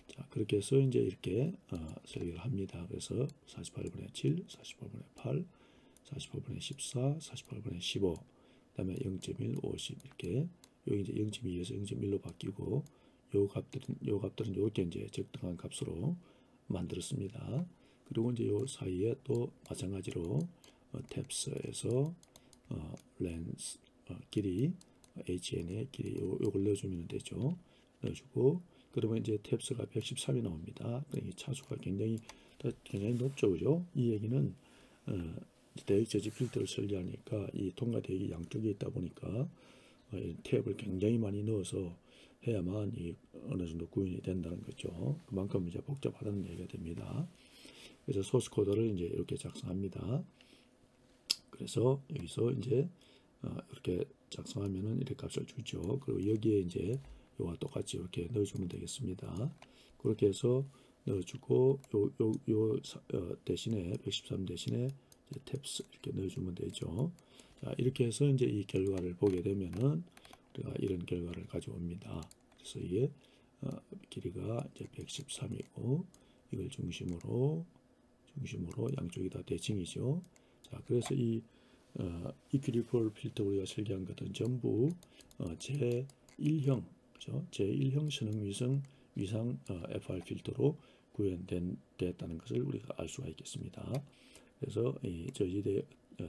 자, 그렇게 해서 이제 이렇게 설계를 합니다. 그래서 48분의 7, 48분의 8, 48분의 14, 48분의 15, 그다음에 0.1, 50 이렇게, 여기 이제 0.2에서 0.1로 바뀌고 요 값들은 이렇게 이제 적당한 값으로 만들었습니다. 그리고 이제 요 사이에 또 마찬가지로 탭스에서 렌스 길이 HN의 길이 요걸 넣어주면 되죠. 넣어주고 그러면 이제 탭스가 113이 나옵니다. 그러니까 차수가 굉장히 높죠, 그죠? 이 얘기는 대역 제지 필터를 설계하니까 이 통과 대역이 양쪽에 있다 보니까 탭을 굉장히 많이 넣어서 해야만 어느 정도 구현이 된다는 거죠. 그만큼 이제 복잡하다는 얘기가 됩니다. 그래서 소스 코드를 이제 이렇게 작성합니다. 그래서 여기서 이제 이렇게 작성하면은 이렇게 값을 주죠. 그리고 여기에 이제 요와 똑같이 이렇게 넣어주면 되겠습니다. 그렇게 해서 넣어주고 대신에 113 대신에 탭스 이렇게 넣어주면 되죠. 자, 이렇게 해서 이제 이 결과를 보게 되면은 우리가 이런 결과를 가져옵니다. 그래서 이게 길이가 이제 113이고 이걸 중심으로 양쪽이 다 대칭이죠. 자, 그래서 이 이퀴리폴 필터 우리가 설계한 것은 전부 제1형, 그죠? 제1형 선형 위상 FR 필터로 구현됐다는 것을 우리가 알 수가 있겠습니다. 그래서 이 저지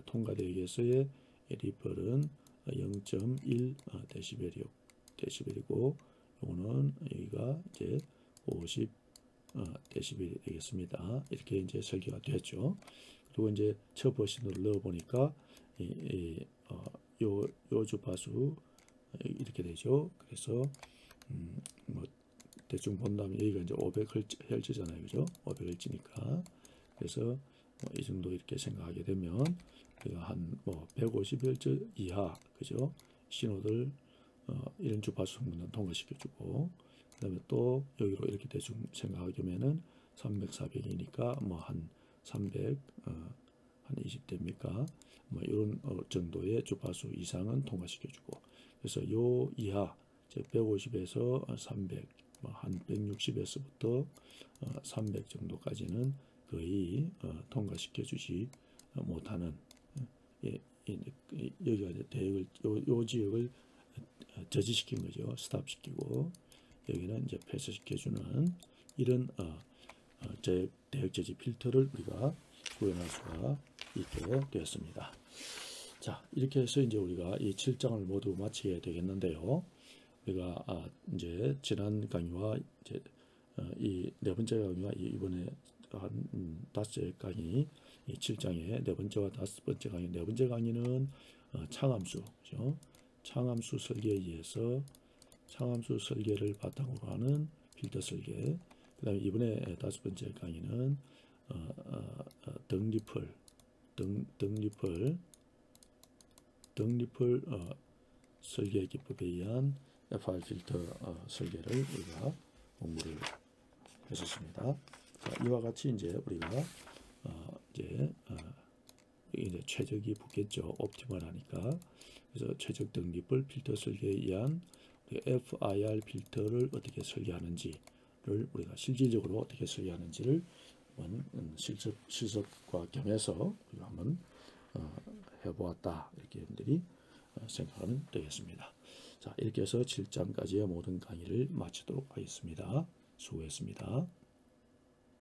통과 대역에서의 리플은 0.1 데시벨이고 요거는 여기가 이제 50 데시벨이 되겠습니다. 이렇게 이제 설계가 됐죠. 그리고 이제 첫 버신으로 넣어 보니까 요 주파수 이렇게 되죠. 그래서 뭐 대충 본다면 여기가 이제 500Hz잖아요, 그죠? 500H니까 그래서 이 정도 이렇게 생각하게 되면 우리가 한 150Hz 이하, 그죠? 신호들 이런 주파수 성분은 통과시켜주고, 그다음에 또 여기로 이렇게 대충 생각하면은 300, 400이니까 한 300, 한 20대입니까? 이런 정도의 주파수 이상은 통과시켜주고, 그래서 요 이하, 즉 150에서 300, 한 160에서부터 300 정도까지는 거의 통과시켜주지 못하는, 여기가 이제 대역을 요 지역을 저지시킨 거죠. 스탑시키고 여기는 이제 패스시켜주는 이런 대역 제지 필터를 우리가 구현할 수가 있게 되었습니다. 자, 이렇게 해서 이제 우리가 이 7장을 모두 마치게 되겠는데요. 우리가 이제 지난 강의와 이제 이 네 번째 강의와 이번에 한 다섯째 강의, 이 7장의 네 번째와 다섯 번째 강의, 네 번째 강의는 창함수, 그죠? 창함수 설계에 의해서 창함수 설계를 바탕으로 하는 필터 설계. 그다음에 이번에 다섯 번째 강의는 등리플 설계 기법에 의한 FR 필터 설계를 우리가 공부를 했었습니다. 자, 이와 같이 이제 우리가 이제 최적이 붙겠죠. 옵티멀 하니까. 그래서 최적 등기불 필터 설계에 의한 FIR 필터를 어떻게 설계하는지를 우리가 실질적으로 어떻게 설계하는지를 한번 실습과 겸해서 우리가 한번 해보았다, 이렇게 여러분들이 생각하면 되겠습니다. 자, 이렇게 해서 7장까지의 모든 강의를 마치도록 하겠습니다. 수고했습니다.